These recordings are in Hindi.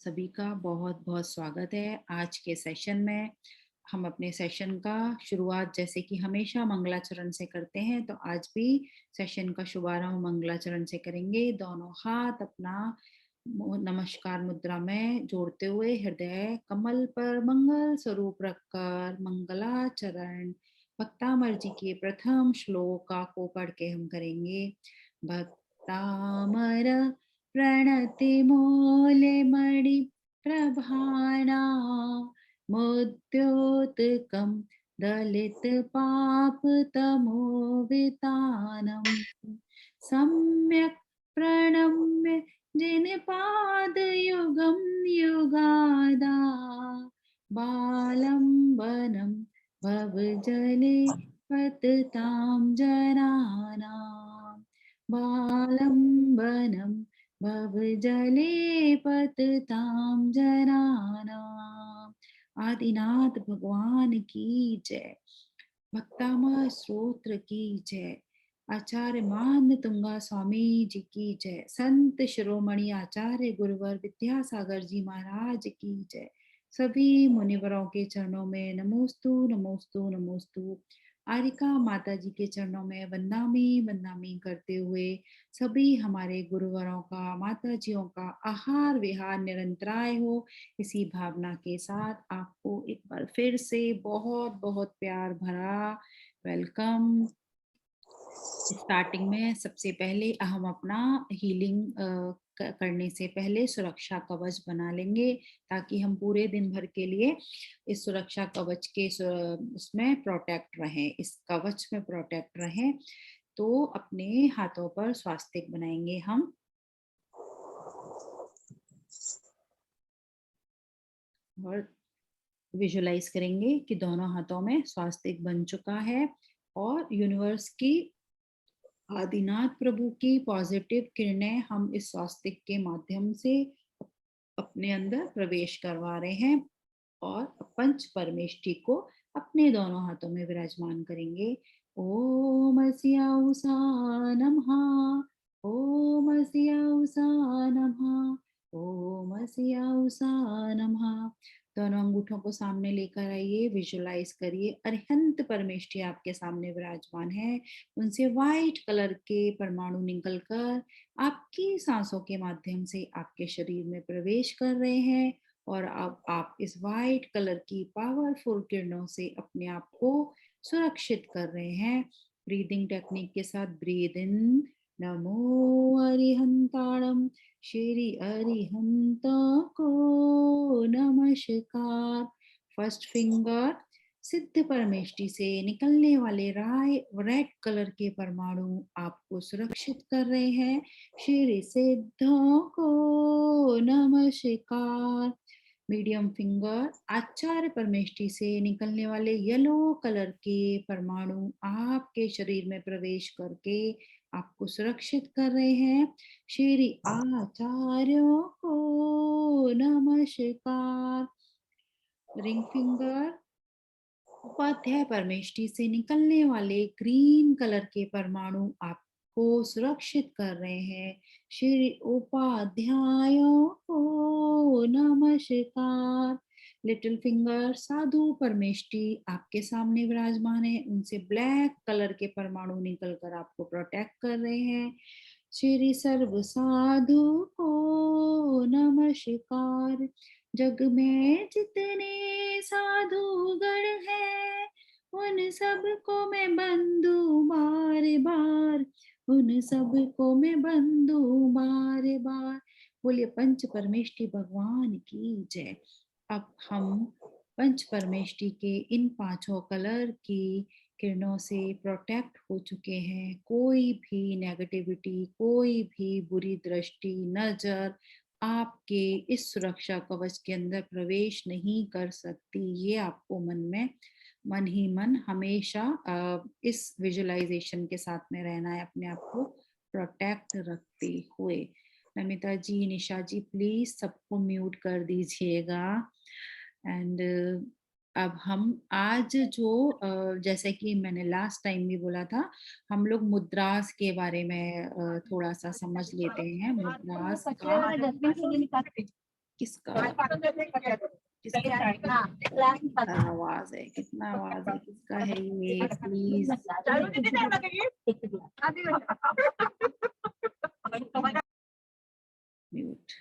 सभी का बहुत बहुत स्वागत है आज के सेशन में। हम अपने सेशन का शुरुआत जैसे कि हमेशा मंगलाचरण से करते हैं, तो आज भी सेशन का शुभारंभ मंगलाचरण से करेंगे। दोनों हाथ अपना नमस्कार मुद्रा में जोड़ते हुए हृदय कमल पर मंगल स्वरूप रखकर मंगलाचरण भक्तामर जी के प्रथम श्लोका को पढ़ के हम करेंगे। भक्तामर प्रणतिमूलमणि प्रभाणा मुद्योतकं दलितपापतमोवितानं सम्यक् प्रणम्य जिनपादयुगं युगादा बालम्बनं भवजले पततां जनानां बालम्बनं भवजले पततां जनानाम्। आदिनाथ भगवान की जय। भक्तामह स्तोत्र की जय। आचार्य मान तुंगा स्वामी जी की जय। संत शिरोमणि आचार्य गुरुवर विद्यासागर जी महाराज की जय। सभी मुनिवरों के चरणों में नमोस्तु नमोस्तु नमोस्तु। आरिका माता जी के चरणों में वंदामी वंदामी करते हुए सभी हमारे गुरुवरों का, माता जियों का आहार विहार निरंतराय हो, इसी भावना के साथ आपको एक बार फिर से बहुत बहुत प्यार भरा वेलकम। स्टार्टिंग में सबसे पहले हम अपना हीलिंग करने से पहले सुरक्षा कवच बना लेंगे, ताकि हम पूरे दिन भर के लिए इस सुरक्षा कवच के उसमें प्रोटेक्ट रहें, इस कवच में प्रोटेक्ट रहें। तो अपने हाथों पर स्वास्तिक बनाएंगे हम। और विजुलाइज करेंगे कि दोनों हाथों में स्वास्तिक बन चुका है और यूनिवर्स की, आदिनाथ प्रभु की पॉजिटिव किरणें हम इस स्वास्तिक के माध्यम से अपने अंदर प्रवेश करवा रहे हैं और पंच परमेष्टि को अपने दोनों हाथों में विराजमान करेंगे। ओम अस्याउसा नमः, ओम अस्याउसा नमः, ओम अस्याउसा नमः। दोनों अंगूठों को सामने लेकर आइए, विजुलाइज करिए अरिहंत परमेष्टि आपके सामने विराजमान है। उनसे व्हाइट कलर के परमाणु निकलकर आपकी सांसों के माध्यम से आपके शरीर में प्रवेश कर रहे हैं और अब आप इस वाइट कलर की पावरफुल किरणों से अपने आप को सुरक्षित कर रहे हैं। ब्रीदिंग टेक्निक के साथ ब्रीद इन, नमो अरिहंताणम श्री अरिहंत को नमस्कार। फर्स्ट फिंगर सिद्ध परमेष्टि से निकलने वाले रेड कलर के परमाणु आपको सुरक्षित कर रहे हैं। श्री सिद्धों को नमस्कार। मीडियम फिंगर आचार्य परमेष्टि से निकलने वाले येलो कलर के परमाणु आपके शरीर में प्रवेश करके आपको सुरक्षित कर रहे हैं। श्री आचार्यों को नमस्कार। रिंग फिंगर उपाध्याय परमेष्टि से निकलने वाले ग्रीन कलर के परमाणु आपको सुरक्षित कर रहे हैं। श्री उपाध्यायों को नमस्कार। लिटिल फिंगर साधु परमेष्टि आपके सामने विराजमान है, उनसे ब्लैक कलर के परमाणु निकलकर आपको प्रोटेक्ट कर रहे हैं। श्री सर्व साधु को नमस्कार। जग में जितने साधुगण हैं उन सबको मैं बंधु बार बार, उन सबको मैं बंधु बार बार। बोलिए पंच परमेष्टि भगवान की जय। अब हम पंच परमेष्टि के इन पांचों कलर की किरणों से प्रोटेक्ट हो चुके हैं। कोई भी नेगेटिविटी, कोई भी बुरी दृष्टि, नजर आपके इस सुरक्षा कवच के अंदर प्रवेश नहीं कर सकती। ये आपको मन ही मन हमेशा इस विजुअलाइजेशन के साथ में रहना है, अपने आप को प्रोटेक्ट रखते हुए। नमिता जी, निशा जी, प्लीज सबको म्यूट कर दीजिएगा। एंड अब हम आज जो जैसे कि मैंने लास्ट टाइम भी बोला था, हम लोग मुद्रास के बारे में थोड़ा सा समझ लेते हैं। मुद्रास का किसका आवाज है, कितना आवाज है, किसका है ये, प्लीज म्यूट।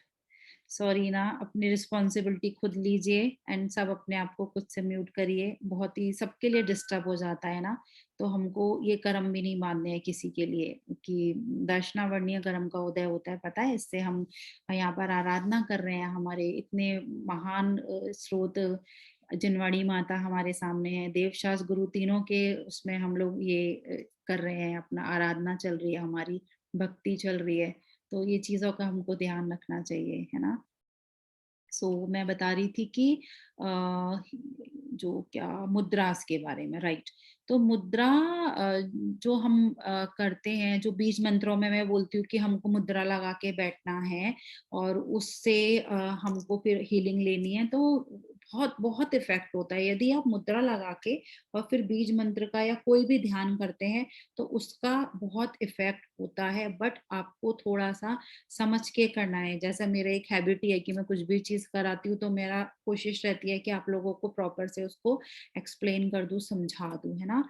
सॉरी ना, अपनी रिस्पॉन्सिबिलिटी खुद लीजिए एंड सब अपने आप को खुद से म्यूट करिए। बहुत ही सबके लिए डिस्टर्ब हो जाता है ना, तो हमको ये कर्म भी नहीं मानने हैं किसी के लिए कि दर्शनावर्णीय कर्म का उदय होता है, पता है। इससे हम यहाँ पर आराधना कर रहे हैं, हमारे इतने महान स्रोत जिनवाड़ी माता हमारे सामने है, देवशास गुरु तीनों के उसमें हम लोग ये कर रहे हैं, अपना आराधना चल रही है, हमारी भक्ति चल रही है। तो ये चीजों का हमको ध्यान रखना चाहिए, है ना। मैं बता रही थी कि अ, जो क्या मुद्रास के बारे में, राइट। तो मुद्रा जो हम करते हैं, जो बीज मंत्रों में मैं बोलती हूँ कि हमको मुद्रा लगा के बैठना है और उससे हमको फिर हीलिंग लेनी है, तो बहुत बहुत इफेक्ट होता है यदि आप मुद्रा लगा के और फिर बीज मंत्र का या कोई भी ध्यान करते हैं, तो उसका बहुत इफेक्ट होता है। बट आपको थोड़ा सा समझ के करना है। जैसा मेरा एक हैबिट ही है कि मैं कुछ भी चीज कराती हूँ तो मेरा कोशिश रहती है कि आप लोगों को प्रॉपर से उसको एक्सप्लेन कर दूं, समझा दूं, है ना।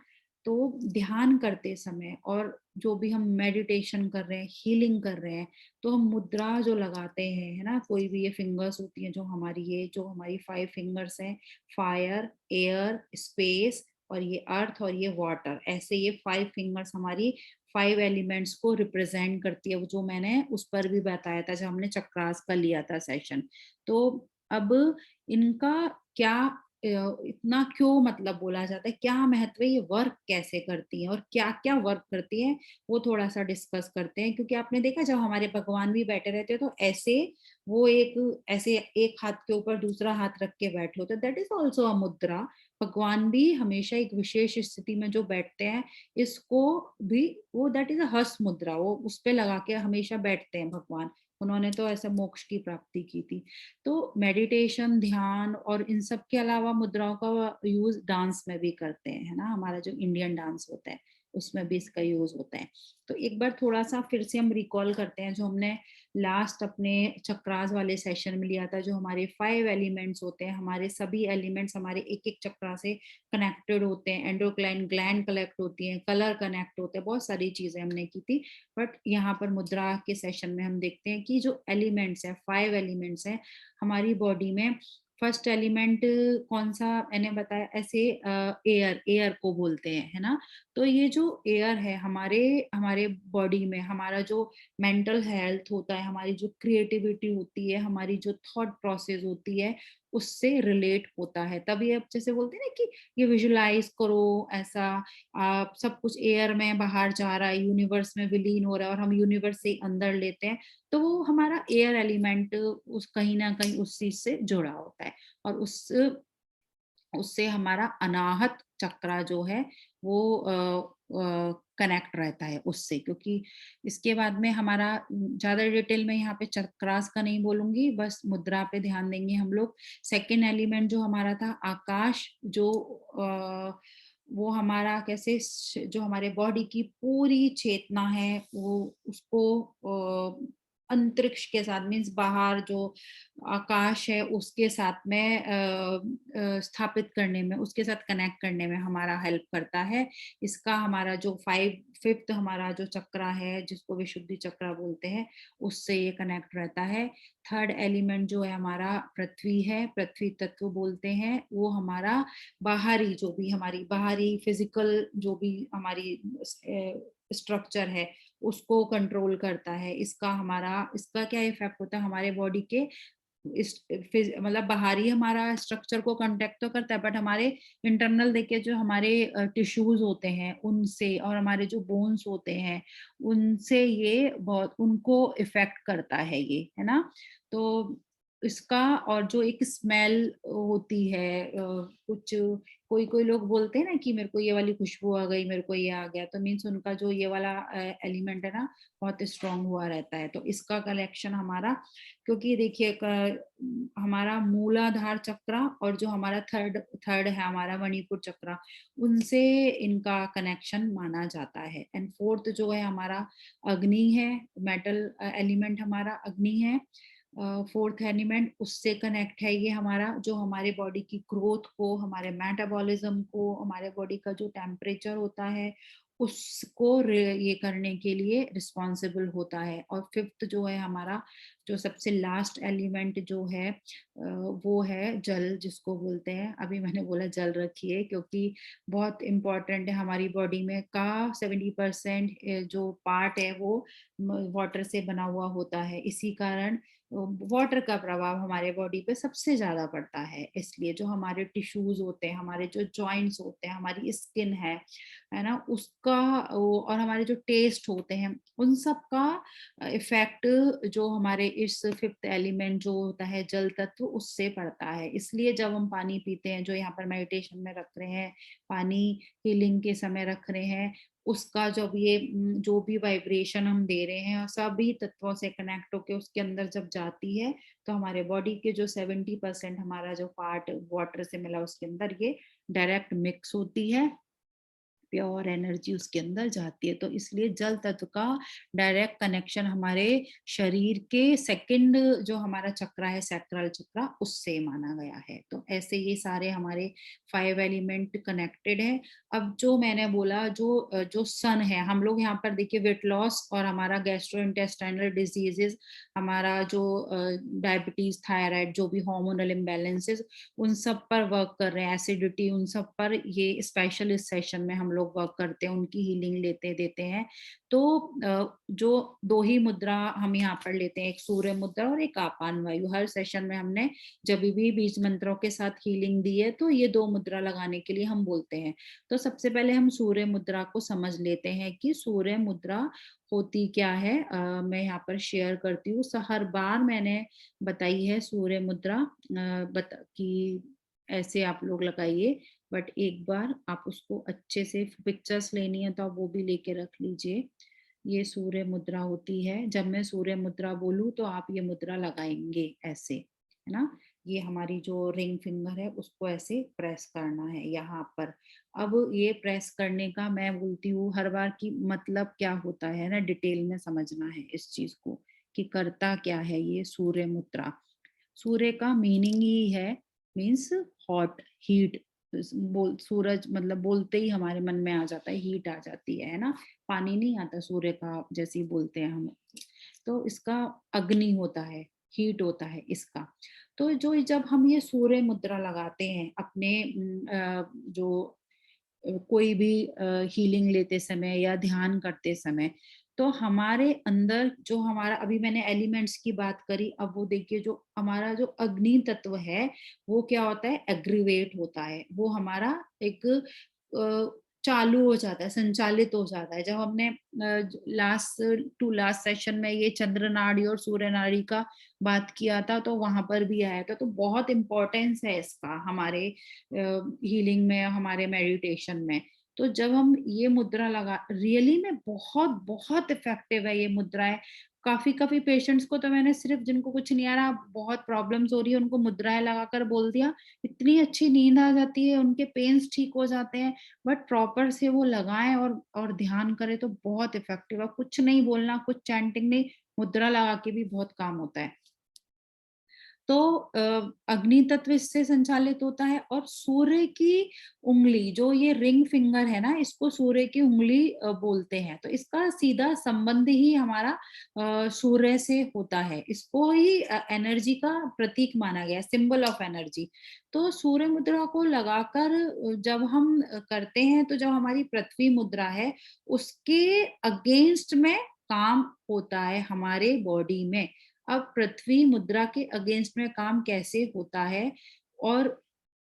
तो ध्यान करते समय और जो भी हम मेडिटेशन कर रहे हैं, हीलिंग कर रहे हैं, तो हम मुद्रा जो लगाते हैं, है ना, कोई भी ये फिंगर्स होती हैं जो हमारी, ये जो हमारी 5 फिंगर्स हैं, फायर, एयर, स्पेस और ये अर्थ और ये वाटर, ऐसे ये 5 फिंगर्स हमारी 5 एलिमेंट्स को रिप्रेजेंट करती है, जो मैंने उस पर भी बताया था जब हमने चक्रास का लिया था सेशन। तो अब इनका क्या इतना क्यों मतलब बोला जाता है, क्या महत्व है, ये वर्क कैसे करती है और क्या क्या वर्क करती है, वो थोड़ा सा डिस्कस करते हैं। क्योंकि आपने देखा जब हमारे भगवान भी बैठे रहते हैं तो ऐसे वो एक ऐसे एक हाथ के ऊपर दूसरा हाथ रख के बैठे होते, दैट इज ऑल्सो अ मुद्रा। भगवान भी हमेशा एक विशेष स्थिति में जो बैठते हैं, इसको भी वो दैट इज अ हस्त मुद्रा, वो उस पे लगा के हमेशा बैठते हैं भगवान। उन्होंने तो ऐसा मोक्ष की प्राप्ति की थी। तो मेडिटेशन, ध्यान और इन सब के अलावा मुद्राओं का यूज डांस में भी करते हैं, है ना। हमारा जो इंडियन डांस होता है उसमें भी इसका यूज होता है। तो एक बार थोड़ा सा फिर से हम रिकॉल करते हैं जो हमने लास्ट अपने चक्रास वाले सेशन में लिया था। जो हमारे 5 एलिमेंट्स होते हैं, हमारे सभी एलिमेंट्स हमारे एक एक चक्रा से कनेक्टेड होते हैं, एंडोक्राइन ग्लैंड कलेक्ट होती हैं, कलर कनेक्ट होते हैं, बहुत सारी चीजें हमने की थी। बट यहाँ पर मुद्रा के सेशन में हम देखते हैं कि जो एलिमेंट्स है, 5 एलिमेंट्स हैं हमारी बॉडी में। फर्स्ट एलिमेंट कौन सा मैंने बताया, ऐसे एयर, एयर को बोलते हैं, है ना। तो ये जो एयर है हमारे हमारे बॉडी में, हमारा जो मेंटल हेल्थ होता है, हमारी जो क्रिएटिविटी होती है, हमारी जो थॉट प्रोसेस होती है, उससे रिलेट होता है। तभी आप जैसे बोलते हैं ना कि ये विजुलाइज करो ऐसा, आप सब कुछ एयर में बाहर जा रहा है, यूनिवर्स में विलीन हो रहा है और हम यूनिवर्स से अंदर लेते हैं, तो वो हमारा एयर एलिमेंट उस कहीं ना कहीं उस चीज से जुड़ा होता है। और उससे हमारा अनाहत चक्रा जो है वो कनेक्ट रहता है उससे। क्योंकि इसके बाद में हमारा ज्यादा डिटेल में यहाँ पे चक्रास का नहीं बोलूंगी, बस मुद्रा पे ध्यान देंगे हम लोग। सेकेंड एलिमेंट जो हमारा था आकाश, जो वो हमारा कैसे जो हमारे बॉडी की पूरी चेतना है वो उसको अंतरिक्ष के साथ, मीन्स बाहर जो आकाश है उसके साथ में स्थापित करने में, उसके साथ कनेक्ट करने में हमारा हेल्प करता है। इसका हमारा जो 5th हमारा जो चक्रा है जिसको विशुद्धि चक्रा बोलते हैं, उससे ये कनेक्ट रहता है। थर्ड एलिमेंट जो है हमारा पृथ्वी है, पृथ्वी तत्व बोलते हैं। वो हमारा बाहरी जो भी हमारी बाहरी फिजिकल जो भी हमारी स्ट्रक्चर है उसको कंट्रोल करता है। इसका क्या इफेक्ट होता है हमारे बॉडी के इस मतलब बाहरी हमारा स्ट्रक्चर को कांटेक्ट तो करता है, बट हमारे इंटरनल देखिए जो हमारे टिश्यूज होते हैं उनसे और हमारे जो बोन्स होते हैं उनसे ये बहुत उनको इफेक्ट करता है ये, है ना। तो इसका और जो एक स्मेल होती है कुछ कोई कोई लोग बोलते हैं ना कि मेरे को ये वाली खुशबू आ गई, मेरे को ये आ गया, तो मीन्स उनका जो ये वाला एलिमेंट है ना बहुत स्ट्रांग हुआ रहता है। तो इसका कलेक्शन हमारा, क्योंकि देखिए हमारा मूलाधार चक्रा और जो हमारा थर्ड थर्ड है हमारा मणिपुर चक्रा, उनसे इनका कनेक्शन माना जाता है। एंड फोर्थ जो है हमारा अग्नि है, मेटल एलिमेंट हमारा अग्नि है। फोर्थ एलिमेंट उससे कनेक्ट है ये हमारा, जो हमारे बॉडी की ग्रोथ को, हमारे मेटाबॉलिज्म को, हमारे बॉडी का जो टेम्परेचर होता है उसको ये करने के लिए रिस्पॉन्सिबल होता है। और फिफ्थ जो है हमारा, जो सबसे लास्ट एलिमेंट जो है वो है जल, जिसको बोलते हैं, अभी मैंने बोला जल रखिए क्योंकि बहुत इम्पोर्टेंट है हमारी बॉडी में का 70% जो पार्ट है वो वाटर से बना हुआ होता है। इसी कारण वाटर का प्रभाव हमारे बॉडी पे सबसे ज्यादा पड़ता है। इसलिए जो हमारे टिश्यूज होते हैं, हमारे जो जॉइंट्स होते हैं, हमारी स्किन है ना, उसका और हमारे जो टेस्ट होते हैं, उन सब का इफेक्ट जो हमारे इस फिफ्थ एलिमेंट जो होता है जल तत्व, उससे पड़ता है। इसलिए जब हम पानी पीते हैं, जो यहाँ पर मेडिटेशन में रख रहे हैं, पानी हीलिंग के समय रख रहे हैं, उसका जब ये जो भी वाइब्रेशन हम दे रहे हैं सभी तत्वों से कनेक्ट होके उसके अंदर जब जाती है, तो हमारे बॉडी के जो 70% हमारा जो पार्ट वाटर से मिला उसके अंदर ये डायरेक्ट मिक्स होती है, प्योर एनर्जी उसके अंदर जाती है। तो इसलिए जल तत्व का डायरेक्ट कनेक्शन हमारे शरीर के सेकंड जो हमारा चक्र है, सैक्रल चक्र, उससे माना गया है। तो ऐसे ये सारे हमारे 5 एलिमेंट कनेक्टेड है। अब जो मैंने बोला, जो सन है, हम लोग यहाँ पर देखिए वेट लॉस और हमारा गैस्ट्रोइंटेस्टाइनल डिजीजेस, हमारा जो डायबिटीज, थायराइड, जो भी हार्मोनल इम्बैलेंसेस, उन सब पर वर्क कर रहे हैं, एसिडिटी, उन सब पर ये स्पेशल इस सेशन में हम लोग वर्क करते हैं, उनकी हीलिंग लेते देते हैं। तो जो दो ही मुद्रा हम यहाँ पर लेते हैं, एक सूर्य मुद्रा और एक आपान वायु। हर सेशन में हमने जब भी बीज मंत्रों के साथ हीलिंग दी है तो ये दो मुद्रा लगाने के लिए हम बोलते हैं। तो सबसे पहले हम सूर्य मुद्रा को समझ लेते हैं कि सूर्य मुद्रा होती क्या है। मैं यहाँ पर शेयर करती हूँ। हर बार मैंने बताई है सूर्य मुद्रा, कि ऐसे आप लोग लगाइए, बट एक बार आप उसको अच्छे से पिक्चर्स लेनी है तो आप वो भी लेके रख लीजिए। ये सूर्य मुद्रा होती है। जब मैं सूर्य मुद्रा बोलूं तो आप ये मुद्रा लगाएंगे ऐसे, है ना। ये हमारी जो रिंग फिंगर है उसको ऐसे प्रेस करना है यहाँ पर। अब ये प्रेस करने का मैं बोलती हूँ हर बार की मतलब क्या होता है ना, डिटेल में समझना है इस चीज को कि करता क्या है ये सूर्य मुद्रा। सूर्य का मीनिंग ही है, मीन्स हॉट, हीट। सूरज मतलब बोलते ही हमारे मन में आ जाता है, हीट आ जाती है ना। पानी नहीं आता सूर्य का, जैसे ही बोलते हैं हम। तो इसका अग्नि होता है, हीट होता है इसका। तो जो जब हम ये सूर्य मुद्रा लगाते हैं अपने जो कोई भी हीलिंग लेते समय या ध्यान करते समय, तो हमारे अंदर जो हमारा, अभी मैंने एलिमेंट्स की बात करी, अब वो देखिए जो हमारा जो अग्नि तत्व है वो क्या होता है, एग्रीवेट होता है। वो हमारा एक चालू हो जाता है, संचालित हो जाता है। जब हमने लास्ट सेशन में ये चंद्र नाड़ी और सूर्य नाड़ी का बात किया था तो वहां पर भी आया था। तो बहुत इंपॉर्टेंस है इसका हमारे हीलिंग में, हमारे मेडिटेशन में। तो जब हम ये मुद्रा लगा, रियली में बहुत बहुत इफेक्टिव है ये मुद्राएं। काफी काफी पेशेंट्स को तो मैंने सिर्फ, जिनको कुछ नहीं आ रहा, बहुत प्रॉब्लम्स हो रही है, उनको मुद्राएं लगाकर बोल दिया, इतनी अच्छी नींद आ जाती है, उनके पेन्स ठीक हो जाते हैं। बट प्रॉपर से वो लगाएं और ध्यान करें तो बहुत इफेक्टिव है। कुछ नहीं बोलना, कुछ चैंटिंग नहीं, मुद्रा लगा के भी बहुत काम होता है। तो अग्नि तत्व इससे संचालित होता है। और सूर्य की उंगली, जो ये रिंग फिंगर है ना, इसको सूर्य की उंगली बोलते हैं। तो इसका सीधा संबंध ही हमारा सूर्य से होता है। इसको ही एनर्जी का प्रतीक माना गया, सिंबल ऑफ एनर्जी। तो सूर्य मुद्रा को लगाकर जब हम करते हैं, तो जब हमारी पृथ्वी मुद्रा है उसके अगेंस्ट में काम होता है हमारे बॉडी में। अब पृथ्वी मुद्रा के अगेंस्ट में काम कैसे होता है, और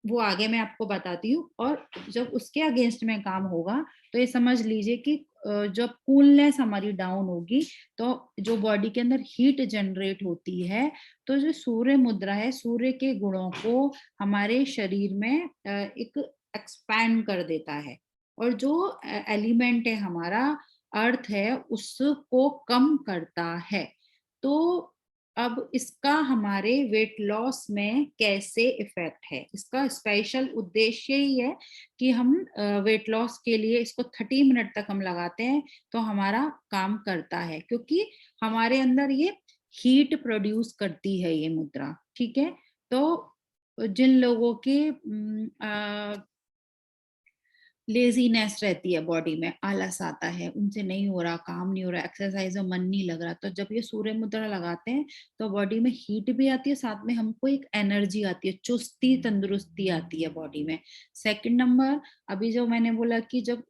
वो आगे मैं आपको बताती हूँ। और जब उसके अगेंस्ट में काम होगा तो ये समझ लीजिए कि जब कूलनेस हमारी डाउन होगी तो जो बॉडी के अंदर हीट जनरेट होती है, तो जो सूर्य मुद्रा है, सूर्य के गुणों को हमारे शरीर में एक एक्सपैंड कर देता है। और जो एलिमेंट है हमारा, अर्थ है, उसको कम करता है। तो अब इसका हमारे वेट लॉस में कैसे इफेक्ट है, इसका स्पेशल उद्देश्य ही है कि हम वेट लॉस के लिए इसको 30 मिनट तक हम लगाते हैं तो हमारा काम करता है। क्योंकि हमारे अंदर ये हीट प्रोड्यूस करती है ये मुद्रा, ठीक है। तो जिन लोगों के लेजीनेस रहती है बॉडी में, आलस आता है, उनसे नहीं हो रहा, काम नहीं हो रहा, एक्सरसाइज में मन नहीं लग रहा, तो जब ये सूर्य मुद्रा लगाते हैं तो बॉडी में हीट भी आती है, साथ में हमको एक एनर्जी आती है, चुस्ती तंदुरुस्ती आती है बॉडी में। सेकंड नंबर, अभी जो मैंने बोला कि जब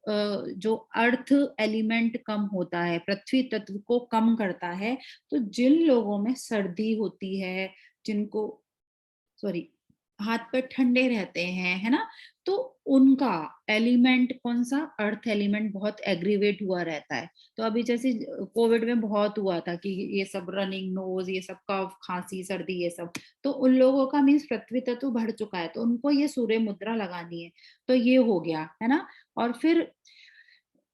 जो अर्थ एलिमेंट कम होता है, पृथ्वी तत्व को कम करता है, तो जिन लोगों में सर्दी होती है, जिनको सॉरी हाथ पैर ठंडे रहते हैं, है ना, तो उनका एलिमेंट कौन सा, अर्थ एलिमेंट बहुत एग्रीवेट हुआ रहता है। तो अभी जैसे कोविड में बहुत हुआ था कि ये सब रनिंग नोज, ये सब कफ खांसी सर्दी ये सब, तो उन लोगों का मीन्स पृथ्वी तत्व बढ़ चुका है, तो उनको ये सूर्य मुद्रा लगानी है। तो ये हो गया है ना। और फिर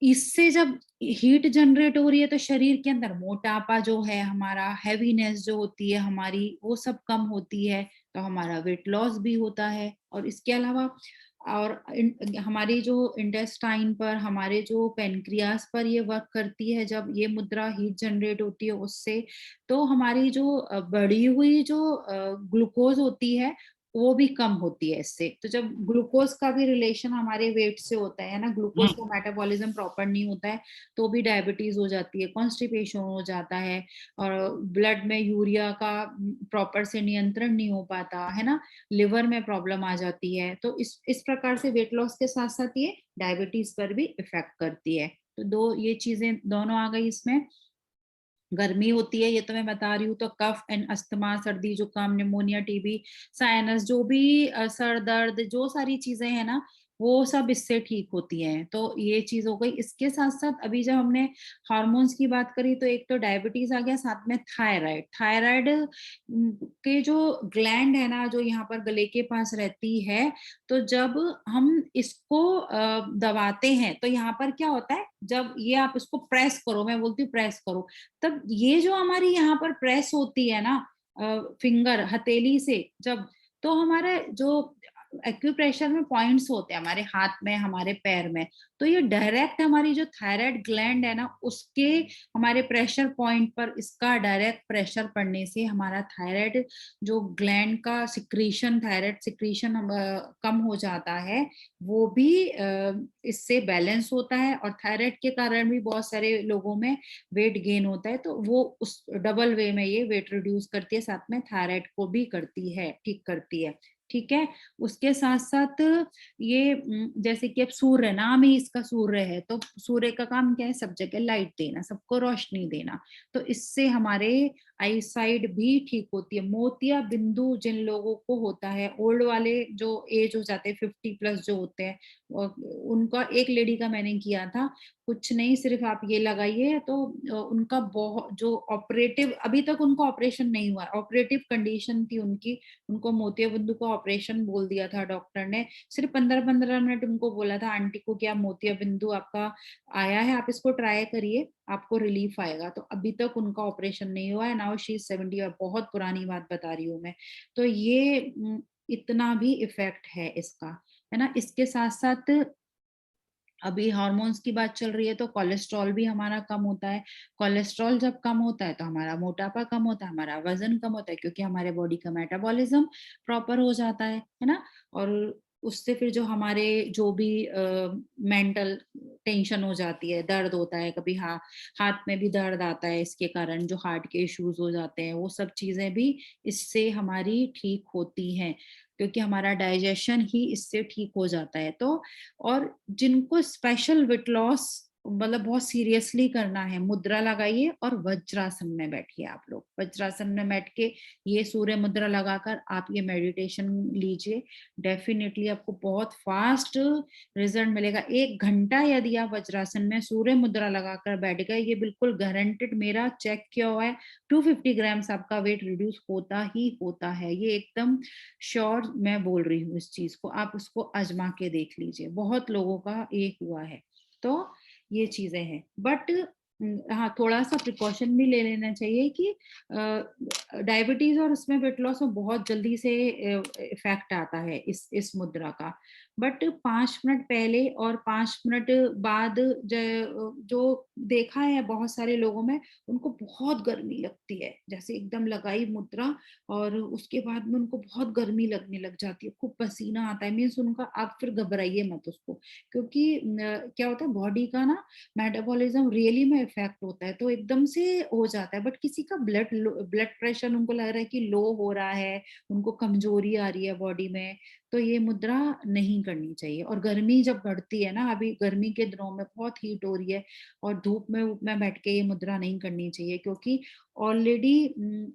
इससे जब हीट जनरेट हो रही है तो शरीर के अंदर मोटापा जो है हमारा, हैवीनेस जो होती है हमारी, वो सब कम होती है, तो हमारा वेट लॉस भी होता है। और इसके अलावा और हमारी जो इंटेस्टाइन पर, हमारे जो पेनक्रियास पर ये वर्क करती है, जब ये मुद्रा हीट जनरेट होती है उससे, तो हमारी जो बढ़ी हुई जो ग्लूकोज होती है वो भी कम होती है इससे। तो जब ग्लूकोज का भी रिलेशन हमारे वेट से होता है ना, ग्लूकोज का मेटाबॉलिज्म प्रॉपर नहीं होता है तो भी डायबिटीज हो जाती है, कॉन्स्टिपेशन हो जाता है, और ब्लड में यूरिया का प्रॉपर से नियंत्रण नहीं हो पाता है ना, लिवर में प्रॉब्लम आ जाती है। तो इस प्रकार से वेट लॉस के साथ साथ ये डायबिटीज पर भी इफेक्ट करती है। तो दो ये चीजें दोनों आ गई इसमें। गर्मी होती है ये तो मैं बता रही हूँ, तो कफ एंड अस्थमा, सर्दी जुकाम, निमोनिया, टीबी, साइनस, जो भी सर दर्द, जो सारी चीजें हैं ना, वो सब इससे ठीक होती हैं। तो ये चीज हो गई। इसके साथ साथ अभी जब हमने हार्मोन्स की बात करी, तो एक तो डायबिटीज आ गया, साथ में थायराइड। थायराइड के जो ग्लैंड है ना, जो यहाँ पर गले के पास रहती है, तो जब हम इसको दबाते हैं तो यहाँ पर क्या होता है, जब ये आप इसको प्रेस करो, मैं बोलती हूँ प्रेस करो, तब ये जो हमारी यहाँ पर प्रेस होती है ना, फिंगर हथेली से जब, तो हमारे जो एक्यूप्रेशर में पॉइंट्स होते हैं हमारे हाथ में, हमारे पैर में, तो ये डायरेक्ट हमारी जो थायराइड ग्लैंड है ना, उसके हमारे प्रेशर पॉइंट पर इसका डायरेक्ट प्रेशर पड़ने से हमारा थायराइड जो ग्लैंड का सिक्रीशन, थायराइड सिक्रीशन कम हो जाता है। वो भी इससे बैलेंस होता है, और थायराइड के कारण भी बहुत सारे लोगों में वेट गेन होता है, तो वो उस डबल वे में ये वेट रिड्यूस करती है, साथ में थायराइड को भी करती है, ठीक करती है। ठीक है। उसके साथ साथ ये जैसे कि अब सूर्य, नाम ही इसका सूर्य है, तो सूर्य का काम क्या है, सब जगह लाइट देना, सबको रोशनी देना, तो इससे हमारे आई साइड भी ठीक होती है। मोतिया बिंदु जिन लोगों को होता है, ओल्ड वाले जो एज हो जाते हैं 50+ जो होते हैं, उनका, एक लेडी का मैंने किया था, कुछ नहीं, सिर्फ आप ये लगाइए तो उनका बहुत, जो ऑपरेटिव, अभी तक उनको ऑपरेशन नहीं हुआ, ऑपरेटिव कंडीशन थी उनकी, उनको मोतियाबिंदु का ऑपरेशन बोल दिया था डॉक्टर ने। सिर्फ 15-15 मिनट उनको बोला था आंटी को कि आप मोतियाबिंदु आपका आया है, आप इसको ट्राई करिए, आपको रिलीफ आएगा। तो अभी तक उनका ऑपरेशन नहीं हुआ है। नाउ शी इज 70, और बहुत पुरानी बात बता रही हूँ मैं। तो ये इतना भी इफेक्ट है इसका, है ना। इसके साथ साथ अभी हार्मोन्स की बात चल रही है, तो कोलेस्ट्रॉल भी हमारा कम होता है। कोलेस्ट्रॉल जब कम होता है तो हमारा मोटापा कम होता है, हमारा वजन कम होता है, क्योंकि हमारे बॉडी का मेटाबॉलिज्म प्रॉपर हो जाता है ना। और उससे फिर जो हमारे जो भी मेंटल टेंशन हो जाती है, दर्द होता है, कभी हाथ में भी दर्द आता है इसके कारण, जो हार्ट के इश्यूज हो जाते हैं, वो सब चीजें भी इससे हमारी ठीक होती हैं, क्योंकि हमारा डाइजेशन ही इससे ठीक हो जाता है। तो और जिनको स्पेशल वेट लॉस मतलब बहुत सीरियसली करना है, मुद्रा लगाइए और वज्रासन में बैठिए। आप लोग वज्रासन में बैठ के ये सूर्य मुद्रा लगाकर आप ये मेडिटेशन लीजिए, डेफिनेटली आपको बहुत फास्ट रिजल्ट मिलेगा। 1 घंटा यदि आप वज्रासन में सूर्य मुद्रा लगाकर बैठ गए, ये बिल्कुल गारंटेड, मेरा चेक किया हुआ है, 250 ग्राम्स आपका वेट रिड्यूस होता ही होता है। ये एकदम श्योर मैं बोल रही हूँ इस चीज को, आप उसको आजमा के देख लीजिए, बहुत लोगों का ये हुआ है। तो ये चीजें हैं। बट हाँ, थोड़ा-सा प्रिकॉशन भी ले लेना चाहिए कि डायबिटीज़ और उसमें वेट लॉस में बहुत जल्दी से इफ़ेक्ट आता है इस मुद्रा का। बट 5 मिनट पहले और 5 मिनट बाद जो देखा है बहुत सारे लोगों में, उनको बहुत गर्मी लगती है। जैसे एकदम लगाई मुद्रा और उसके बाद में उनको बहुत गर्मी लगने लग जाती है, खूब पसीना आता है, मीन्स उनका आप फिर घबराइए मत उसको, क्योंकि क्या होता है बॉडी का ना मेटाबॉलिज्म रियली में इफेक्ट होता है, तो एकदम से हो जाता है। बट किसी का ब्लड प्रेशर उनको लग रहा है कि लो हो रहा है, उनको कमजोरी आ रही है बॉडी में, तो ये मुद्रा नहीं करनी चाहिए। और गर्मी जब बढ़ती है ना, अभी गर्मी के दिनों में बहुत हीट हो रही है, और धूप में बैठ के ये मुद्रा नहीं करनी चाहिए, क्योंकि ऑलरेडी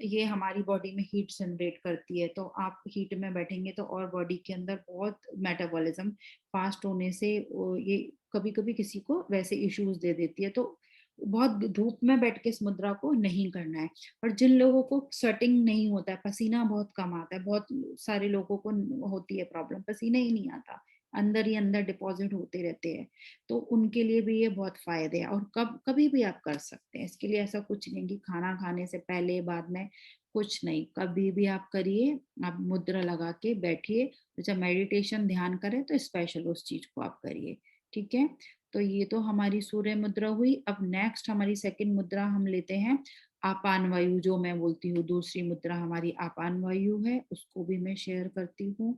ये हमारी बॉडी में हीट जनरेट करती है। तो आप हीट में बैठेंगे तो और बॉडी के अंदर बहुत मेटाबॉलिज्म फास्ट होने से ये कभी-कभी किसी को वैसे इश्यूज दे देती है। तो बहुत धूप में बैठ के इस मुद्रा को नहीं करना है। और जिन लोगों को स्वेटिंग नहीं होता है, पसीना बहुत कम आता है, बहुत सारे लोगों को होती है प्रॉब्लम, पसीना ही नहीं आता, अंदर ही अंदर डिपॉजिट होते रहते हैं, तो उनके लिए भी ये बहुत फायदे है। और कभी भी आप कर सकते हैं, इसके लिए ऐसा कुछ नहीं कि खाना खाने से पहले बाद में, कुछ नहीं, कभी भी आप करिए। आप मुद्रा लगा के बैठिए, जब मेडिटेशन ध्यान करें तो स्पेशल उस चीज को आप करिए। ठीक है, तो ये तो हमारी सूर्य मुद्रा हुई। अब नेक्स्ट हमारी सेकंड मुद्रा हम लेते हैं आपान वायु, जो मैं बोलती हूँ दूसरी मुद्रा हमारी आपान वायु है, उसको भी मैं शेयर करती हूँ।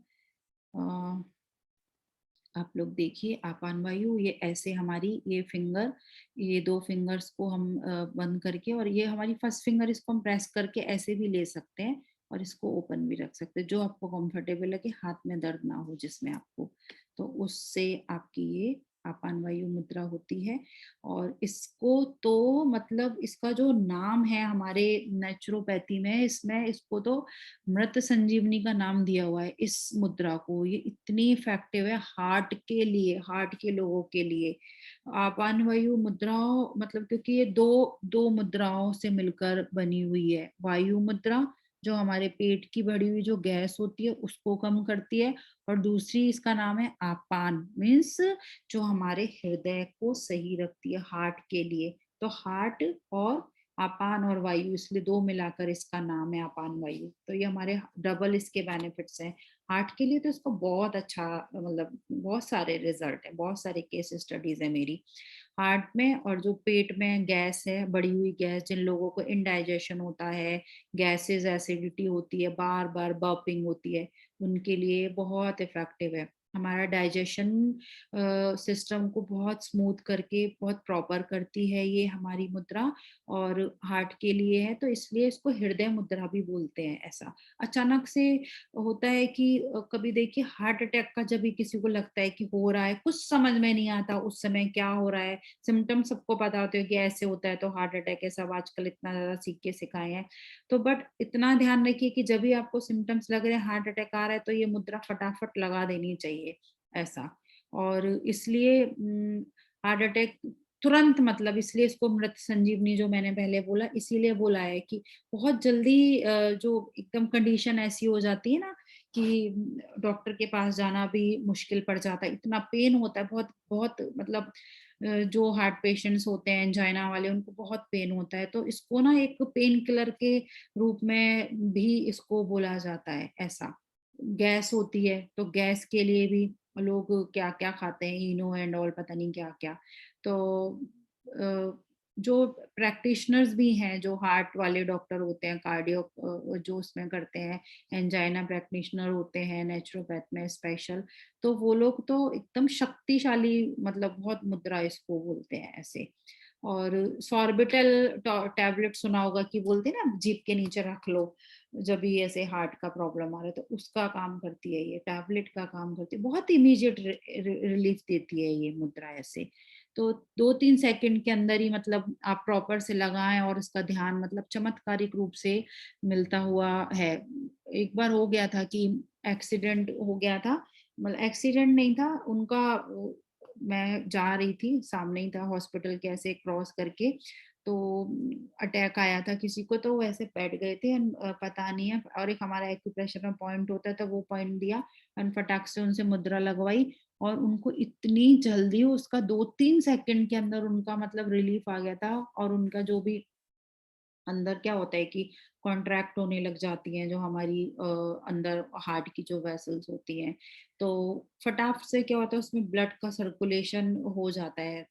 आप लोग देखिए आपान वायु, ये ऐसे हमारी ये फिंगर, ये दो फिंगर्स को हम बंद करके, और ये हमारी फर्स्ट फिंगर, इसको हम प्रेस करके ऐसे भी ले सकते हैं, और इसको ओपन भी रख सकते हैं, जो आपको कंफर्टेबल लगे, हाथ में दर्द ना हो जिसमें आपको, तो उससे आपकी ये आपान वायु मुद्रा होती है। और इसको तो मतलब इसका जो नाम है हमारे नेचुरोपैथी में, इसमें इसको तो मृत संजीवनी का नाम दिया हुआ है इस मुद्रा को। ये इतनी इफेक्टिव है हार्ट के लिए, हार्ट के लोगों के लिए। आपान वायु मुद्रा मतलब, क्योंकि ये दो दो मुद्राओं से मिलकर बनी हुई है। वायु मुद्रा जो हमारे पेट की बढ़ी हुई जो गैस होती है उसको कम करती है, और दूसरी इसका नाम है आपान, मीन्स जो हमारे हृदय को सही रखती है हार्ट के लिए। तो हार्ट और आपान और वायु, इसलिए दो मिलाकर इसका नाम है आपान वायु। तो ये हमारे डबल इसके बेनिफिट्स हैं हार्ट के लिए। तो इसको बहुत अच्छा, मतलब बहुत सारे रिजल्ट है, बहुत सारे केस स्टडीज है मेरी हार्ट में। और जो पेट में गैस है, बढ़ी हुई गैस, जिन लोगों को इनडाइजेशन होता है, गैसेस, एसिडिटी होती है, बार बार बर्पिंग होती है, उनके लिए बहुत इफेक्टिव है। हमारा डाइजेशन सिस्टम को बहुत स्मूथ करके बहुत प्रॉपर करती है ये हमारी मुद्रा, और हार्ट के लिए है, तो इसलिए इसको हृदय मुद्रा भी बोलते हैं। ऐसा अचानक से होता है कि कभी देखिए हार्ट अटैक का जब भी किसी को लगता है कि हो रहा है, कुछ समझ में नहीं आता उस समय क्या हो रहा है, सिम्टम सबको पता होते हैं कि ऐसे होता है तो हार्ट अटैक है, सब आजकल इतना ज्यादा सीख के सिखाए हैं। तो बट इतना ध्यान रखिए कि जब भी आपको सिम्टम्स लग रहे हैं हार्ट अटैक आ रहा है, तो ये मुद्रा फटाफट लगा देनी चाहिए ऐसा। और इसलिए हार्ट अटैक तुरंत, मतलब इसलिए इसको मृत संजीवनी जो मैंने पहले बोला, इसीलिए बोला है कि बहुत जल्दी जो एकदम कंडीशन ऐसी हो जाती है ना कि डॉक्टर के पास जाना भी मुश्किल पड़ जाता है, इतना पेन होता है, बहुत बहुत मतलब जो हार्ट पेशेंट्स होते हैं एंजाइना वाले, उनको बहुत पेन होता है, तो इसको ना एक पेन किलर के रूप में भी इसको बोला जाता है ऐसा। गैस होती है तो गैस के लिए भी लोग क्या क्या खाते हैं, इनो एंड ऑल, पता नहीं क्या क्या। तो जो प्रैक्टिशनर्स भी हैं, जो हार्ट वाले डॉक्टर होते हैं, कार्डियो जो उसमें करते हैं, एंजाइना प्रैक्टिशनर होते हैं नेचुरोपैथ में स्पेशल, तो वो लोग तो एकदम शक्तिशाली, मतलब बहुत मुद्रा इसको बोलते हैं ऐसे। और सॉर्बिटल टैबलेट सुना होगा कि बोलते हैं ना जीभ के नीचे रख लो जब भी ऐसे हार्ट का प्रॉब्लम आ रहा है, तो उसका काम करती है ये, टैबलेट का काम करती है, बहुत इमीडिएट रिलीफ देती है ये मुद्रा ऐसे। तो 2-3 सेकंड के अंदर ही, मतलब आप प्रॉपर से लगाएं, और इसका ध्यान मतलब चमत्कारिक रूप से मिलता हुआ है। एक बार हो गया था कि एक्सीडेंट हो गया था, मतलब एक्सीडेंट नहीं था उनका, मैं जा रही थी, सामने ही था हॉस्पिटल के ऐसे क्रॉस करके, तो अटैक आया था किसी को, तो वैसे बैठ गए थे पता नहीं है, और एक हमारा एक्यूप्रेशर में पॉइंट होता है तो वो पॉइंट दिया और फटाक से उनसे मुद्रा लगवाई, और उनको इतनी जल्दी उसका 2-3 सेकंड के अंदर उनका मतलब रिलीफ आ गया था, और उनका जो भी अंदर क्या होता है कि कॉन्ट्रैक्ट होने लग जाती हैं जो हमारी अंदर हार्ट की जो वेसल्स होती हैं, तो फटाक से क्या होता है उसमें ब्लड का सर्कुलेशन हो जाता है,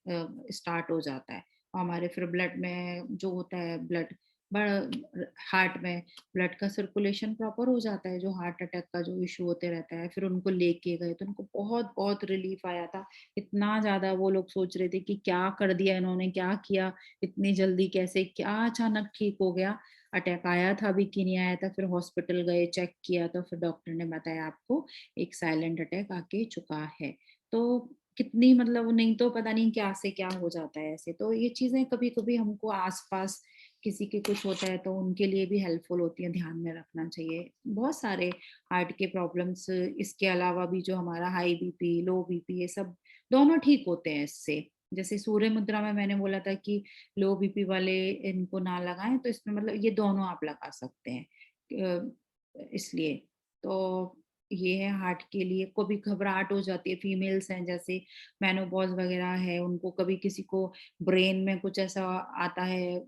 स्टार्ट हो जाता है। हमारे फिर ब्लड में जो होता है ब्लड हार्ट में ब्लड का सर्कुलेशन प्रॉपर हो जाता है, जो हार्ट अटैक का जो इशू होते रहता है। फिर उनको लेके गए तो उनको बहुत बहुत रिलीफ आया था। इतना ज्यादा वो लोग सोच रहे थे कि क्या कर दिया इन्होंने, क्या किया, इतनी जल्दी कैसे, क्या अचानक ठीक हो गया, अटैक आया था अभी कि नहीं आया था। फिर हॉस्पिटल गए, चेक किया तो फिर डॉक्टर ने बताया आपको एक साइलेंट अटैक आके चुका है। तो कितनी मतलब नहीं तो पता नहीं क्या से क्या हो जाता है ऐसे। तो ये चीजें कभी कभी हमको आसपास किसी के कुछ होता है तो उनके लिए भी हेल्पफुल होती है, ध्यान में रखना चाहिए। बहुत सारे हार्ट के प्रॉब्लम्स इसके अलावा भी जो हमारा हाई बीपी, लो बीपी, ये सब दोनों ठीक होते हैं इससे। जैसे सूर्य मुद्रा में मैंने बोला था कि लो बीपी वाले इनको ना लगाएं, तो इसमें मतलब ये दोनों आप लगा सकते हैं। इसलिए तो ये है हार्ट के लिए। को भी घबराहट हो जाती है, फीमेल्स हैं जैसे मेनोपॉज वगैरह है उनको, कभी किसी को ब्रेन में कुछ ऐसा आता है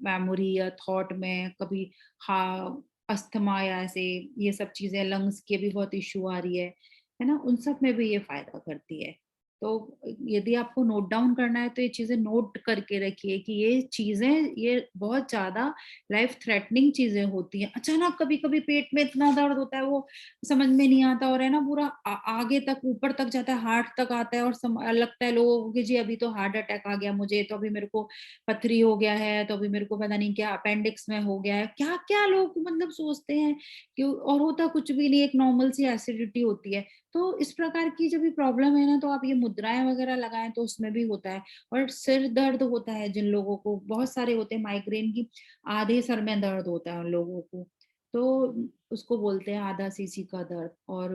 मेमोरी या थॉट में, कभी हाँ अस्थमा या ऐसे ये सब चीजें, लंग्स की भी बहुत इशू आ रही है ना, उन सब में भी ये फायदा करती है। तो यदि आपको नोट डाउन करना है तो ये चीजें नोट करके रखिए कि ये चीजें, ये बहुत ज्यादा लाइफ थ्रेटनिंग चीजें होती हैं। अचानक कभी कभी पेट में इतना दर्द होता है, वो समझ में नहीं आता, और है ना पूरा आगे तक ऊपर तक जाता है, हार्ट तक आता है, और लगता है लोगों को कि जी अभी तो हार्ट अटैक आ गया मुझे, तो अभी मेरे को पथरी हो गया है, तो अभी मेरे को पता नहीं क्या अपेंडिक्स में हो गया है, क्या क्या लोग मतलब सोचते हैं कि, और होता कुछ भी नहीं, एक नॉर्मल सी एसिडिटी होती है। तो इस प्रकार की जब भी प्रॉब्लम है ना, तो आप ये मुद्राएं वगैरह लगाएं तो उसमें भी होता है। और सिर दर्द होता है जिन लोगों को, बहुत सारे होते हैं माइग्रेन की, आधे सर में दर्द होता है उन लोगों को, तो उसको बोलते हैं आधा सीसी का दर्द। और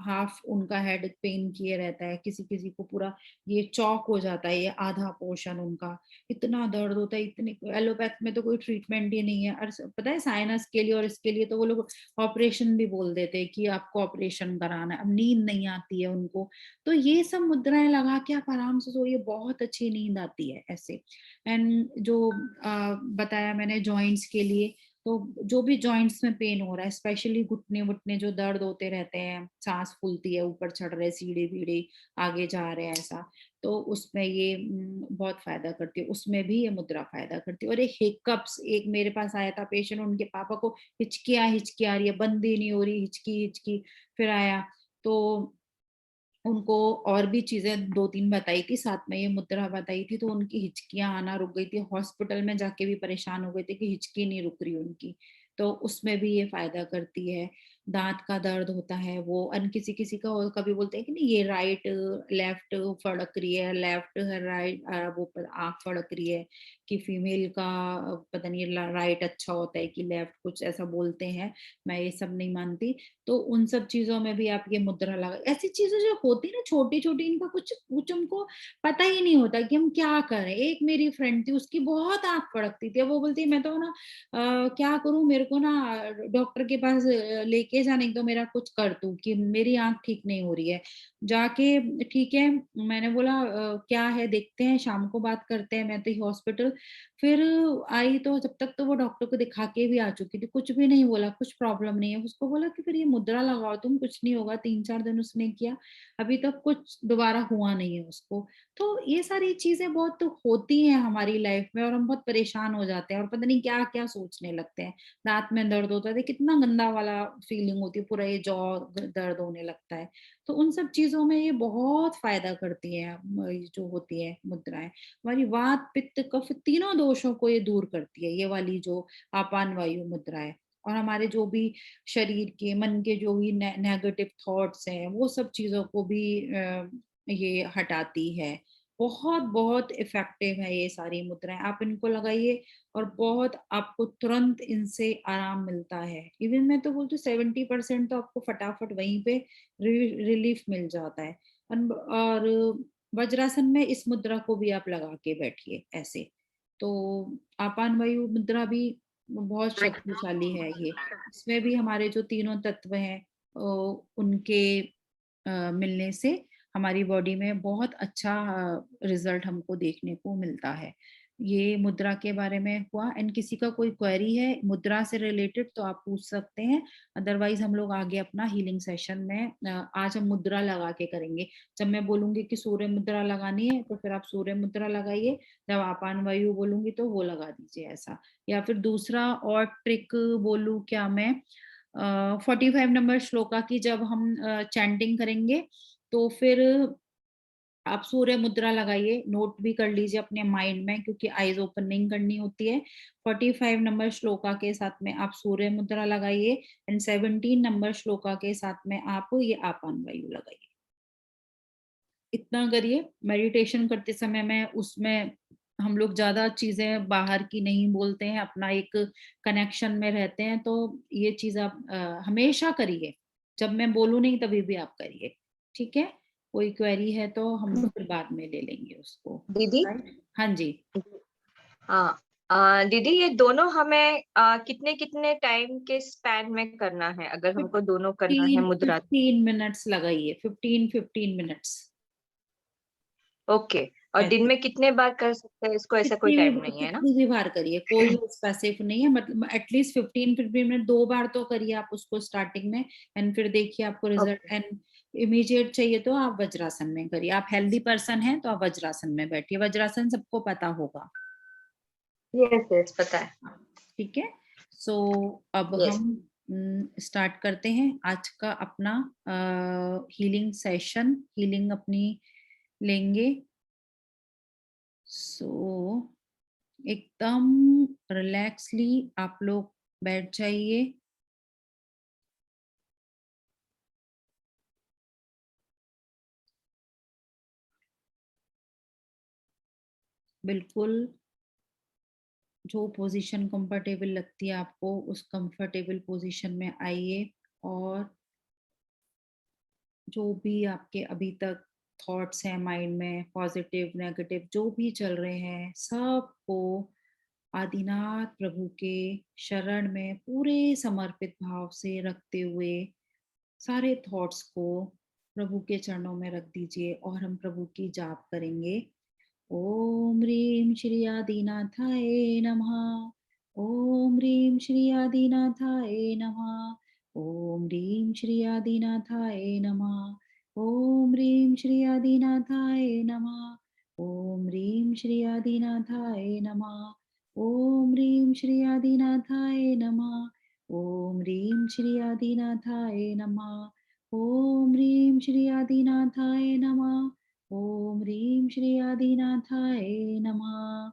हाफ उनका हेड पेन किए रहता है, किसी किसी को पूरा ये चौक हो जाता है, ये आधा पोर्शन उनका, इतना दर्द होता है। इतने एलोपैथ में तो कोई ट्रीटमेंट ही नहीं है, और पता है साइनस के लिए और इसके लिए तो वो लोग ऑपरेशन भी बोल देते हैं कि आपको ऑपरेशन कराना है। अब नींद नहीं आती है उनको, तो ये सब मुद्राएं लगा के आप आराम से सोइए, बहुत अच्छी नींद आती है ऐसे। एंड जो बताया मैंने जॉइंट्स के लिए, तो जो भी जॉइंट्स में पेन हो रहा है, स्पेशली घुटने वुटने जो दर्द होते रहते हैं, सांस फूलती है, ऊपर चढ़ रहे सीढ़ी बीढ़ी, आगे जा रहे हैं ऐसा, तो उसमें ये बहुत फायदा करती है, उसमें भी ये मुद्रा फायदा करती है। और एक हिकअप्स, एक मेरे पास आया था पेशेंट, उनके पापा को हिचकियां हिचकी आ रही है, बंद ही नहीं हो रही, हिचकी हिचकी। फिर आया तो उनको और भी चीजें 2-3 बताई थी, साथ में ये मुद्रा बताई थी, तो उनकी हिचकियां आना रुक गई थी। हॉस्पिटल में जाके भी परेशान हो गए थे कि हिचकी नहीं रुक रही उनकी, तो उसमें भी ये फायदा करती है। दांत का दर्द होता है वो, अन किसी किसी का कभी बोलते हैं कि नहीं ये राइट लेफ्ट फड़क रही है, लेफ्ट है राइट, वो आंख फड़क रही है, कि फीमेल का पता नहीं राइट अच्छा होता है कि लेफ्ट, कुछ ऐसा बोलते हैं, मैं ये सब नहीं मानती। तो उन सब चीजों में भी आप ये मुद्रा लगा, ऐसी चीजें जो होती है ना छोटी छोटी, इनका कुछ कुछ हमको पता ही नहीं होता कि हम क्या करें। एक मेरी फ्रेंड थी, उसकी बहुत आंख फड़कती थी, वो बोलती मैं तो ना क्या करूं, मेरे को ना डॉक्टर के पास लेके जाने दो, मेरा कुछ कर तू कि मेरी आंख ठीक नहीं हो रही है जाके। ठीक है, मैंने बोला क्या है देखते हैं, शाम को बात करते हैं, मैं तो हॉस्पिटल फिर आई, तो जब तक तो वो डॉक्टर को दिखा के भी आ चुकी थी, कुछ भी नहीं बोला, कुछ प्रॉब्लम नहीं है। उसको बोला कि फिर ये मुद्रा लगाओ तुम, कुछ नहीं होगा। 3-4 दिन उसने किया, अभी तक कुछ दोबारा हुआ नहीं है उसको। तो ये सारी चीजें बहुत होती हैं हमारी लाइफ में, और हम बहुत परेशान हो जाते हैं और पता नहीं क्या क्या सोचने लगते हैं। रात में दर्द होता है, कितना गंदा वाला फीलिंग होती है, पूरा ये जॉ दर्द होने लगता है। तो उन सब चीजों में ये बहुत फायदा करती है, ये जो होती है मुद्राएं। हमारी वात पित्त कफ तीनों दोषों को ये दूर करती है, ये वाली जो आपान वायु मुद्रा है। और हमारे जो भी शरीर के मन के जो भी नेगेटिव थॉट्स हैं, वो सब चीजों को भी ये हटाती है। बहुत बहुत इफेक्टिव है ये सारी मुद्राएं, आप इनको लगाइए और बहुत आपको तुरंत इनसे आराम मिलता है। इवन मैं तो बोलती हूँ 70% तो आपको फटाफट वहीं पे रिलीफ मिल जाता है। और वज्रासन में इस मुद्रा को भी आप लगा के बैठिए ऐसे, तो आपान वायु मुद्रा भी बहुत शक्तिशाली है ये। इसमें भी हमारे जो तीनों तत्व हैं उनके मिलने से हमारी बॉडी में बहुत अच्छा रिजल्ट हमको देखने को मिलता है। ये मुद्रा के बारे में हुआ। एंड किसी का कोई क्वेरी है मुद्रा से रिलेटेड तो आप पूछ सकते हैं। अदरवाइज हम लोग आगे अपना हीलिंग सेशन में आज हम मुद्रा लगा के करेंगे। जब मैं बोलूंगी कि सूर्य मुद्रा लगानी है तो फिर आप सूर्य मुद्रा लगाइए, जब आपान वायु बोलूंगी तो वो लगा दीजिए ऐसा। या फिर दूसरा और ट्रिक बोलूं क्या मैं, 45 नंबर श्लोका की जब हम चैंटिंग करेंगे तो फिर आप सूर्य मुद्रा लगाइए, नोट भी कर लीजिए अपने माइंड में क्योंकि आईज ओपन नहीं करनी होती है। 45 नंबर श्लोका के साथ में आप सूर्य मुद्रा लगाइए एंड 17 नंबर श्लोका के साथ में आप ये आपान वायु लगाइए। इतना करिए। मेडिटेशन करते समय में उसमें हम लोग ज्यादा चीजें बाहर की नहीं बोलते हैं, अपना एक कनेक्शन में रहते हैं, तो ये चीज आप हमेशा करिए। जब मैं बोलूं नहीं तभी भी आप करिए। ठीक है। कोई क्वेरी है तो हम लोग फिर बाद में ले लेंगे उसको। दीदी। राइट। हाँ जी। हाँ। दीदी, ये दोनों हमें कितने कितने टाइम के स्पैन में करना है, अगर हमको दोनों करना है 15 मुद्रा? 15 मिनट्स लगाइए, 15 मिनट्स। ओके। और दिन में कितने बार कर सकते हैं इसको, ऐसा कोई टाइम नहीं है ना? कितनी भी बार करिए, कोई स्पेसिफिक नहीं है, मतलब एटलीस्ट 15 मिनट 2 बार तो करिए आप उसको स्टार्टिंग में। एंड फिर देखिए आपको रिजल्ट। ओके। एंड इमीडिएट चाहिए तो आप वज्रासन में करिए। आप हेल्दी पर्सन हैं तो आप वज्रासन में बैठिए। वज्रासन सबको पता होगा। यस यस, पता है। ठीक है। सो अब यस। हम स्टार्ट करते हैं आज का अपना हीलिंग सेशन। हीलिंग अपनी लेंगे। सो एकदम रिलैक्सली आप लोग बैठ जाइए। बिल्कुल जो पोजीशन कंफर्टेबल लगती है आपको उस कंफर्टेबल पोजीशन में आइए। और जो भी आपके अभी तक थॉट्स हैं माइंड में, पॉजिटिव नेगेटिव जो भी चल रहे हैं, सबको आदिनाथ प्रभु के शरण में पूरे समर्पित भाव से रखते हुए सारे थॉट्स को प्रभु के चरणों में रख दीजिए और हम प्रभु की जाप करेंगे। ओम ह्रीं श्री आदिनाथाय नमः। ओम ह्रीं श्री आदिनाथाय नमः। ओम ह्रीं श्री आदिनाथाय नमः। ओम ह्रीं श्री आदिनाथाय नमः। ओम ह्रीं श्री आदिनाथाय नमः। ओम ह्रीं श्री आदिनाथाय नमः। ओम ह्रीं श्री आदिनाथाय नमः। ओम ह्रीं श्री आदिनाथाय नमः। ओम ह्रीं श्री आदिनाथाय नमः।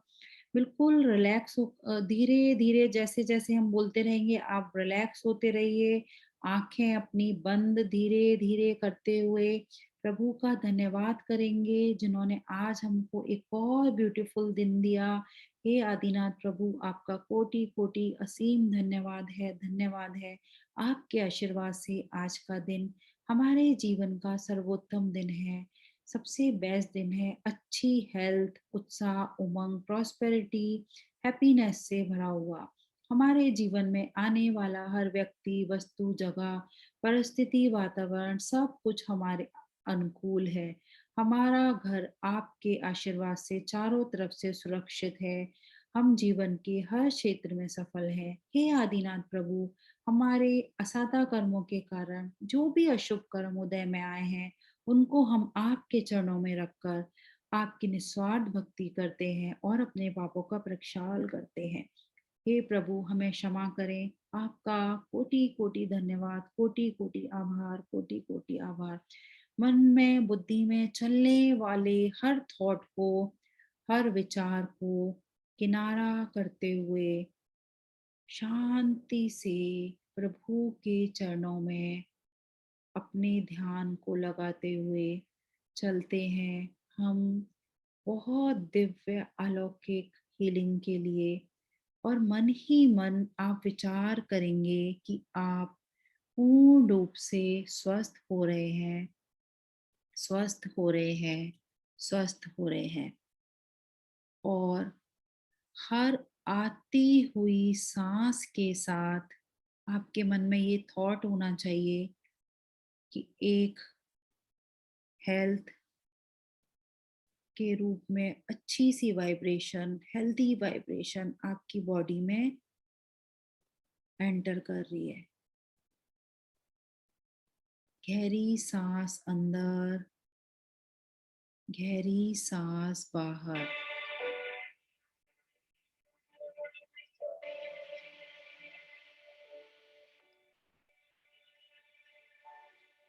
बिल्कुल रिलैक्स हो, धीरे धीरे जैसे जैसे हम बोलते रहेंगे आप रिलैक्स होते रहिए। आंखें अपनी बंद धीरे धीरे करते हुए प्रभु का धन्यवाद करेंगे जिन्होंने आज हमको एक और ब्यूटीफुल दिन दिया। हे आदिनाथ प्रभु, आपका कोटि कोटि असीम धन्यवाद है, धन्यवाद है। आपके आशीर्वाद से आज का दिन हमारे जीवन का सर्वोत्तम दिन है, सबसे बेस्ट दिन है। अच्छी हेल्थ, उत्साह, उमंग, प्रॉस्पेरिटी, हैप्पीनेस से भरा हुआ हमारे जीवन में आने वाला हर व्यक्ति, वस्तु, जगह, परिस्थिति, वातावरण सब कुछ हमारे अनुकूल है। हमारा घर आपके आशीर्वाद से चारों तरफ से सुरक्षित है। हम जीवन के हर क्षेत्र में सफल हैं। हे आदिनाथ प्रभु, हमारे असादा कर्मों के कारण जो भी अशुभ कर्म उदय में आए हैं उनको हम आपके चरणों में रखकर आपकी निस्वार्थ भक्ति करते हैं और अपने पापों का प्रक्षालन करते हैं। हे प्रभु, हमें क्षमा करें। आपका कोटि कोटि धन्यवाद, कोटि कोटि आभार, कोटि कोटि आभार। मन में, बुद्धि में चलने वाले हर थॉट को, हर विचार को किनारा करते हुए शांति से प्रभु के चरणों में अपने ध्यान को लगाते हुए चलते हैं हम बहुत दिव्य अलौकिक हीलिंग के लिए। और मन ही मन आप विचार करेंगे कि आप पूर्ण रूप से स्वस्थ हो रहे हैं, स्वस्थ हो रहे हैं, स्वस्थ हो रहे हैं। और हर आती हुई सांस के साथ आपके मन में ये थॉट होना चाहिए कि एक हेल्थ के रूप में अच्छी सी वाइब्रेशन, हेल्दी वाइब्रेशन आपकी बॉडी में एंटर कर रही है। गहरी सांस अंदर, गहरी सांस बाहर।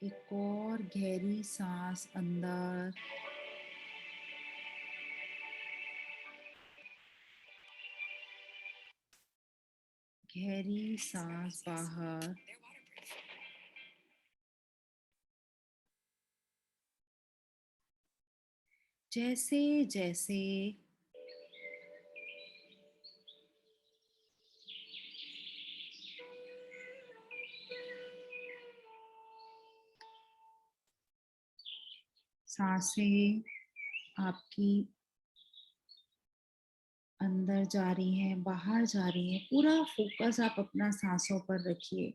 एक और गहरी सांस अंदर, गहरी सांस बाहर। जैसे जैसे सांसें आपकी अंदर जा रही हैं, बाहर जा रही हैं, पूरा फोकस आप अपना सांसों पर रखिए।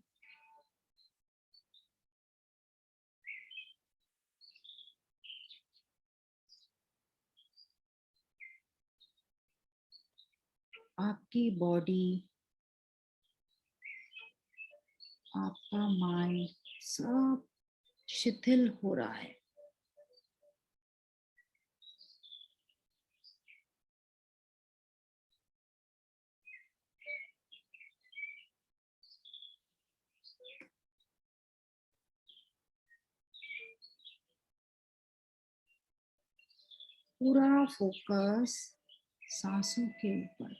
आपकी बॉडी, आपका माइंड सब शिथिल हो रहा है। पूरा फोकस सांसों के ऊपर।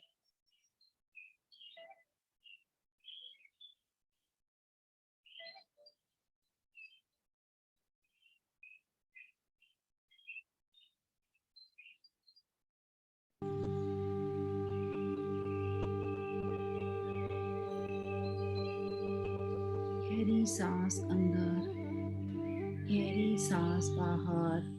गहरी सांस अंदर, गहरी सांस बाहर।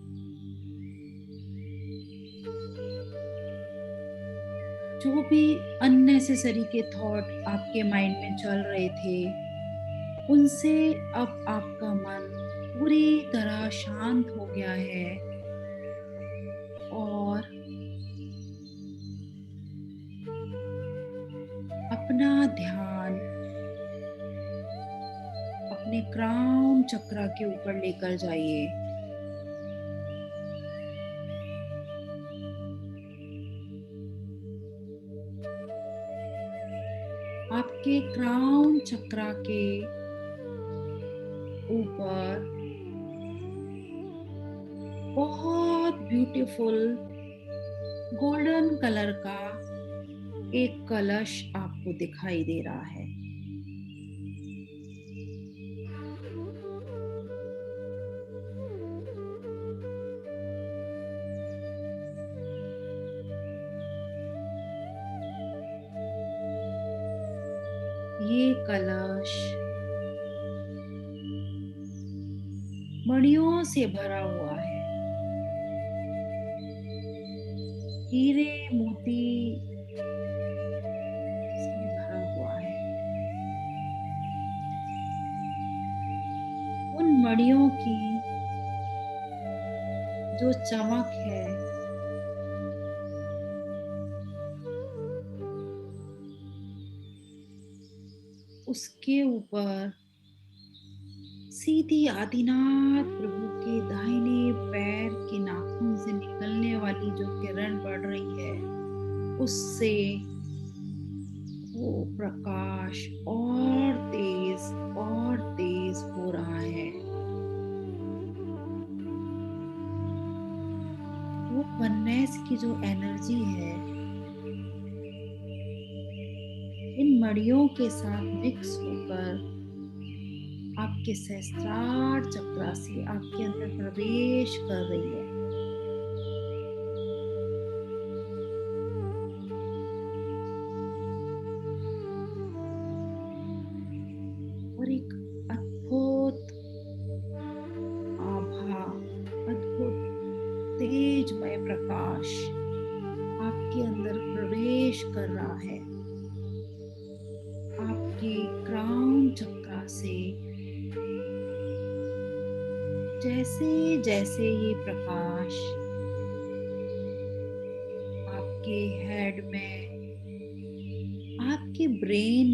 जो भी अननेसेसरी के थॉट आपके माइंड में चल रहे थे, उनसे अब आपका मन पूरी तरह शांत हो गया है और अपना ध्यान अपने क्राउन चक्र के ऊपर लेकर जाइए। आपके क्राउन चक्र के ऊपर बहुत ब्यूटीफुल गोल्डन कलर का एक कलश आपको दिखाई दे रहा है। ये कलश मणियों से भरा हुआ है। हीरे मोती से भरा हुआ है। उन मणियों की जो चमक है उसके ऊपर सीधी आदिनाथ प्रभु के दाहिने पैर के नाखून से निकलने वाली जो किरण पड़ रही है, उससे वो प्रकाश और तेज हो रहा है। वो वननेस की जो एनर्जी है इन मड़ियों के साथ मिक्स होकर आपके सहस्त्रार चक्र से आपके अंदर प्रवेश कर रही है। और एक अद्भुत आभा, अद्भुत तेजमय प्रकाश आपके अंदर प्रवेश कर रहा है। आपके क्राउन चक्रा से जैसे जैसे ये प्रकाश आपके हेड में, आपके ब्रेन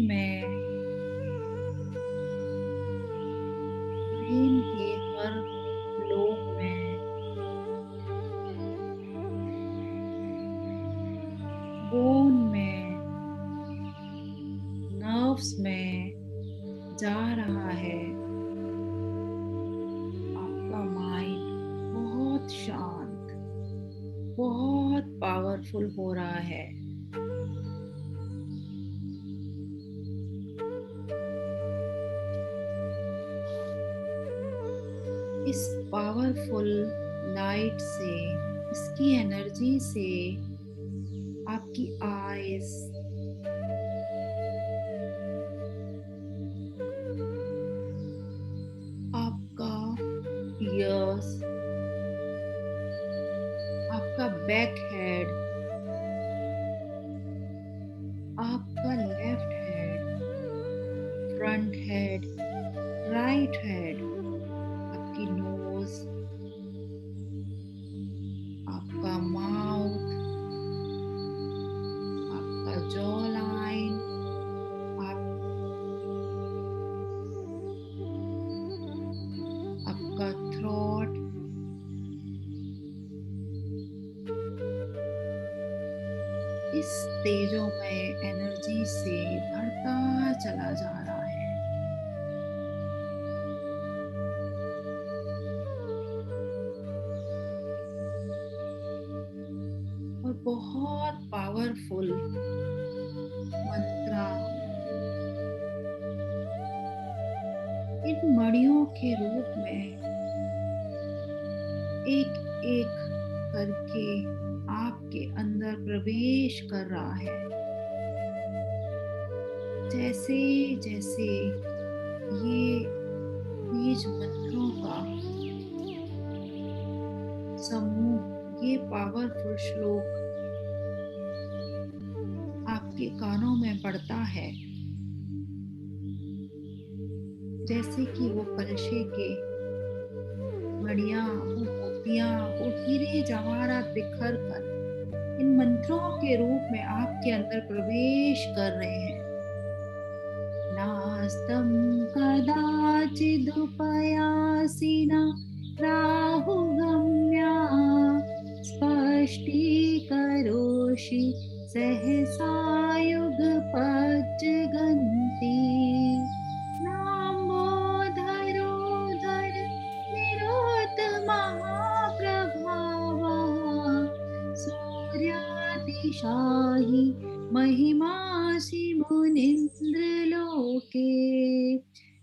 के हर लोब में, बोन में, नर्व्स में जा रहा है, आपका माइंड बहुत शांत, बहुत पावरफुल हो रहा है। इस पावरफुल लाइट से, इसकी एनर्जी से आपकी आईज, आपका ईयर्स, आपका बैक हेड, आपका left head, front head, write head, आपकी नोज, आपका माउथ, आपका जॉ लाइन, आपका थ्रोट, इस तेजोमय एनर्जी से भरता चला जा रहा है। और बहुत पावरफुल मंत्र इन मणियों के रूप में एक एक करके आपके अंदर प्रवेश कर रहा है। जैसे जैसे ये बीज मंत्रों का समूह, ये पावरफुल श्लोक आपके कानों में पड़ता है, जैसे कि वो कलशे के मणियां, वो मोतियां, वो हीरे जवाहरात बिखर कर इन मंत्रों के रूप में आपके अंदर प्रवेश कर रहे हैं। नास्तं कदाचिदुपयासिना राहुगम्या स्पष्टीकरोषि सहसा युगपज्जगन्ति। नाम्बोधरोधर निरोधमहाप्रभावः सूर्यातिशायि महिमासि मुनीन्द्रलोके।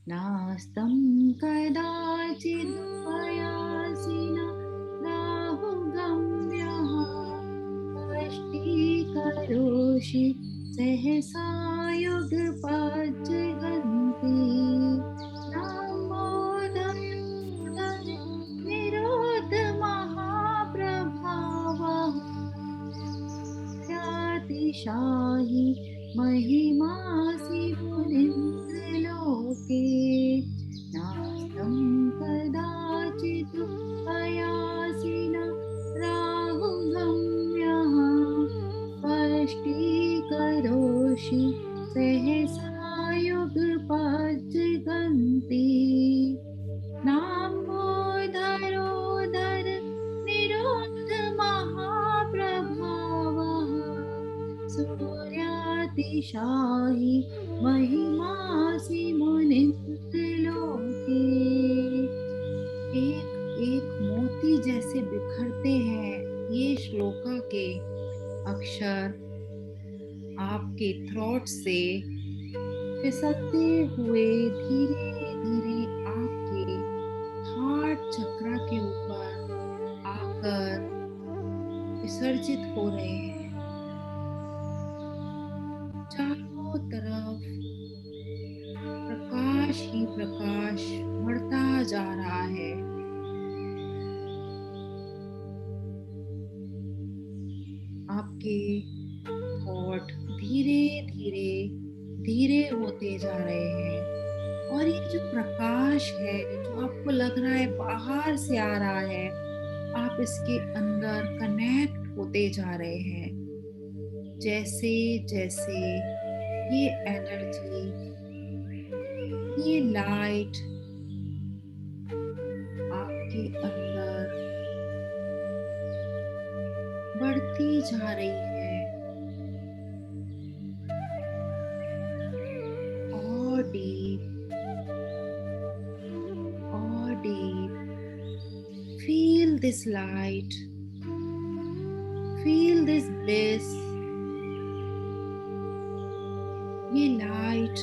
नास्तं कदाचिदुपयासिना राहुगम्यः स्पष्टीकरोषि सहसा युगपज्जगन्ति। नाम्बोधर निरोधमहाप्रभावः अतिशायि महिमासि मुनीन्द्रलोके। नास्तं कदाचिदुपयासिना राहुगम्यः स्पष्टीकरोषि सहसा युगपज्जगन्ति। नाम्बोधरोधर निरोधमहाप्रभावः सूर्यातिशायि महिमासि मुनीन्द्रलोके। एक एक मोती जैसे बिखरते हैं ये श्लोका के अक्षर आपके थ्रोट से फिसलते हुए धीरे धीरे आपके हार्ट चक्र के ऊपर आकर विसर्जित हो रहे हैं। चारों तरफ प्रकाश ही प्रकाश बढ़ता जा रहा है। आपके थॉट धीरे धीरे धीरे होते जा रहे हैं। और ये जो प्रकाश है जो आपको लग रहा है बाहर से आ रहा है, आप इसके अंदर कनेक्ट होते जा रहे हैं। जैसे जैसे ये एनर्जी, ये लाइट आपके अंदर बढ़ती जा रही है और डीप और deep. Feel this light, feel this bliss. ये लाइट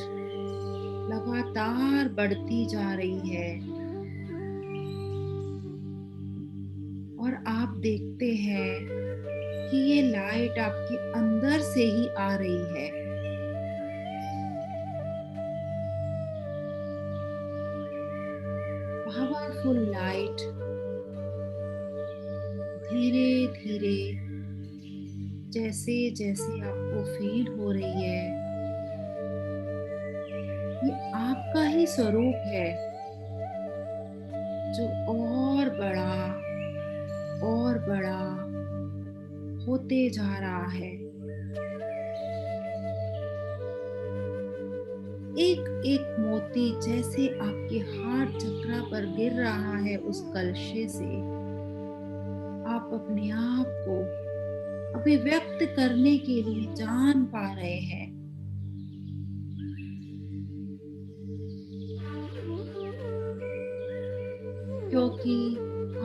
लगातार बढ़ती जा रही है और आप देखते हैं कि ये लाइट आपके अंदर से ही आ रही है। पावरफुल लाइट धीरे धीरे जैसे जैसे आपको फील हो रही है, ये आपका ही स्वरूप है जो और बड़ा होते जा रहा है। एक एक मोती जैसे आपके हार्ट चक्र पर गिर रहा है उस कलशे से, आप अपने आप को अभिव्यक्त करने के लिए जान पा रहे हैं। क्योंकि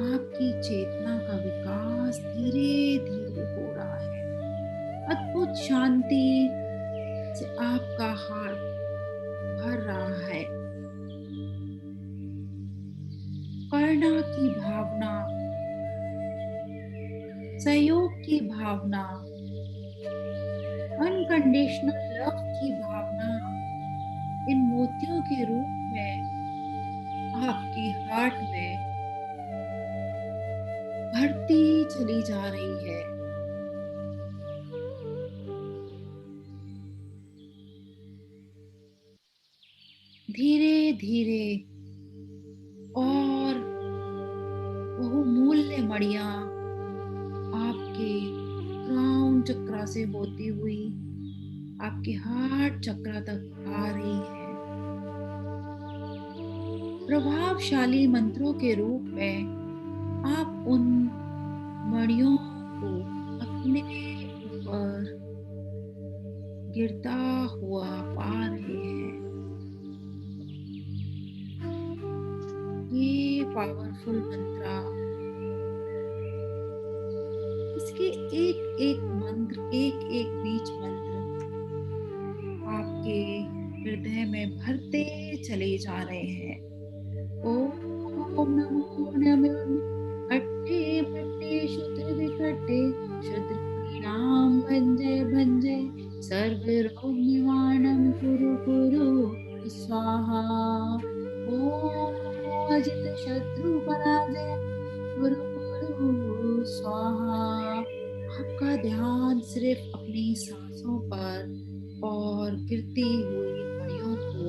आपकी चेतना का विकास धीरे धीरे हो रहा है। अद्भुत शांति से आपका हार्ट भर रहा है। करुणा की भावना, सहयोग की भावना, अनकंडीशनल लव की भावना इन मोतियों के रूप में आपकी हार्ट में भरती चली जा रही है। धीरे धीरे और बहुमूल्य मणियां आपके क्राउन चक्र से होती हुई आपके हार्ट चक्र तक आ रही है। प्रभावशाली मंत्रों के रूप में आप उन मणियों को अपने ऊपर गिरता हुआ पा रहे हैं। ये पावरफुल मंत्र, इसके एक एक मंत्र, एक एक बीज मंत्र आपके हृदय में भरते चले जा रहे हैं। ओम नमो नमः अट्टे बट्टे शुद्र विकट्टे शुद्र पीड़ाम भंजे भंजे सर्व रोग निवारणम कुरु कुरु स्वाहा। ओम अजित शत्रु पराजय कुरु कुरु स्वाहा। आपका ध्यान सिर्फ अपनी सांसों पर और गिरती हुई मणियों को,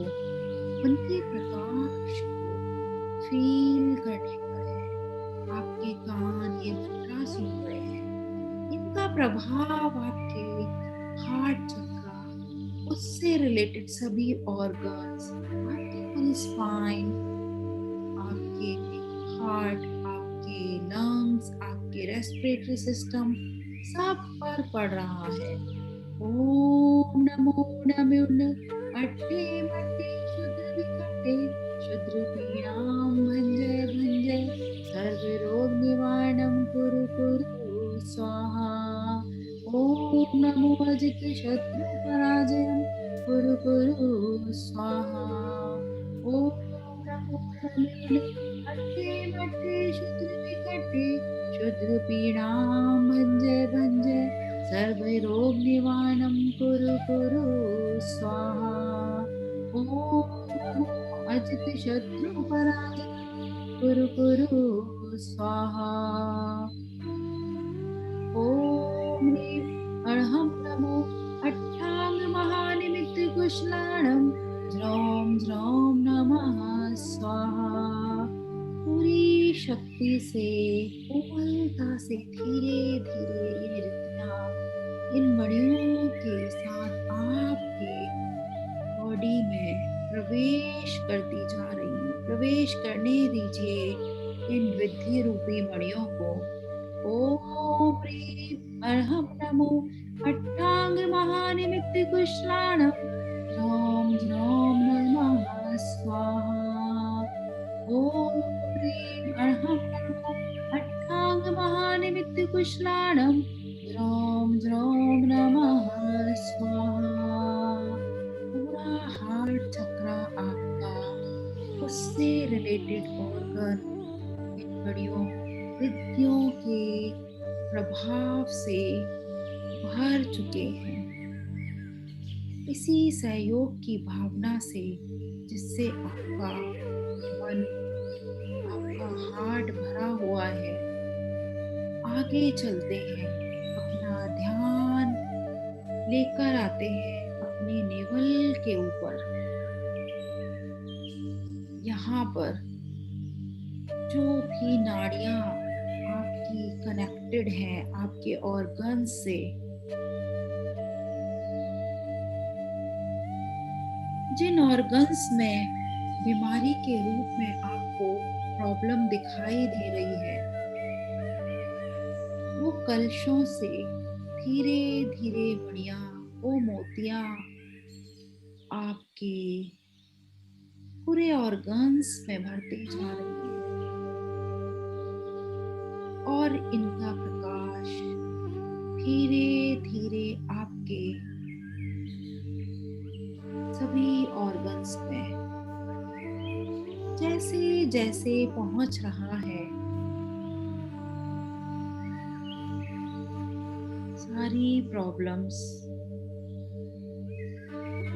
उनके प्रकाश को फील करने पर है। आपके कान ये मंत्र सुन रहे हैं। इनका प्रभाव आपके हार्ट चक्र, उससे रिलेटेड सभी ऑर्गन्स, आपके पूरी स्पाइन, आपके हार्ट, आपके लंग्स, आपके रेस्पिरेटरी सिस्टम सब पर पड़ रहा है। ओम नमो नमः अट्टे मट्टे शुद्र विकट्टे शुद्र पीड़ाम भंजे भंजे सर्व रोग निवारणम कुरु कुरु स्वाहा। ओम नमो अजित शत्रु पराजयम कुरु कुरु स्वाहा। ओम नमो नमः अट्टे मट्टे शुद्र विकट्टे शुद्र पीड़ाम भंजे भंजे सर्व रोग निवारणम कुरु कुरु स्वाहा। ओम नमो अजित शत्रु पराजय कुरु कुरु स्वाहा। ओम ह्रीं अर्हं नमो अट्टांग महानिमित्त कुशलाणम ज्रोम ज्रोम नमः स्वाहा। पूरी शक्ति से, कोमलता से धीरे धीरे ये रिद्धियां इन मणियों के साथ आपके बॉडी में प्रवेश करती जा रही हैं। प्रवेश करने दीजिए इन रिद्धि रूपी मणियों को। ओम ह्रीं अर्हं नमो अट्टांग महानिमित्त कुशलाणम ज्रोम ज्रोम नमः स्वाहा। ओम ह्रीं अर्हं नमो अट्टांग महानिमित्त कुशलाणम ज्रोम ज्रोम नमः स्वाहा। पूरा हार्ट चक्रा आपका, उससे रिलेटेड ऑर्गन इन बड़ियों रिद्धियों के प्रभाव से भर चुके हैं। इसी सहयोग की भावना से, जिससे आपका मन, आपका हार्ट भरा हुआ है, आगे चलते हैं। अपना ध्यान लेकर आते हैं अपने नेवल के ऊपर। यहाँ पर जो भी नाड़ियाँ आपकी कनेक्टेड हैं आपके ऑर्गन्स से, जिन ऑर्गन्स में बीमारी के रूप में आपको प्रॉब्लम दिखाई दे रही है, वो कलशों से धीरे धीरे मणियां, वो मोतियां आपके पूरे ऑर्गन्स में भरते जा रही हैं और इनका प्रकाश धीरे धीरे आपके सभी ऑर्गन्स में जैसे जैसे पहुंच रहा है, सारी प्रॉब्लम्स,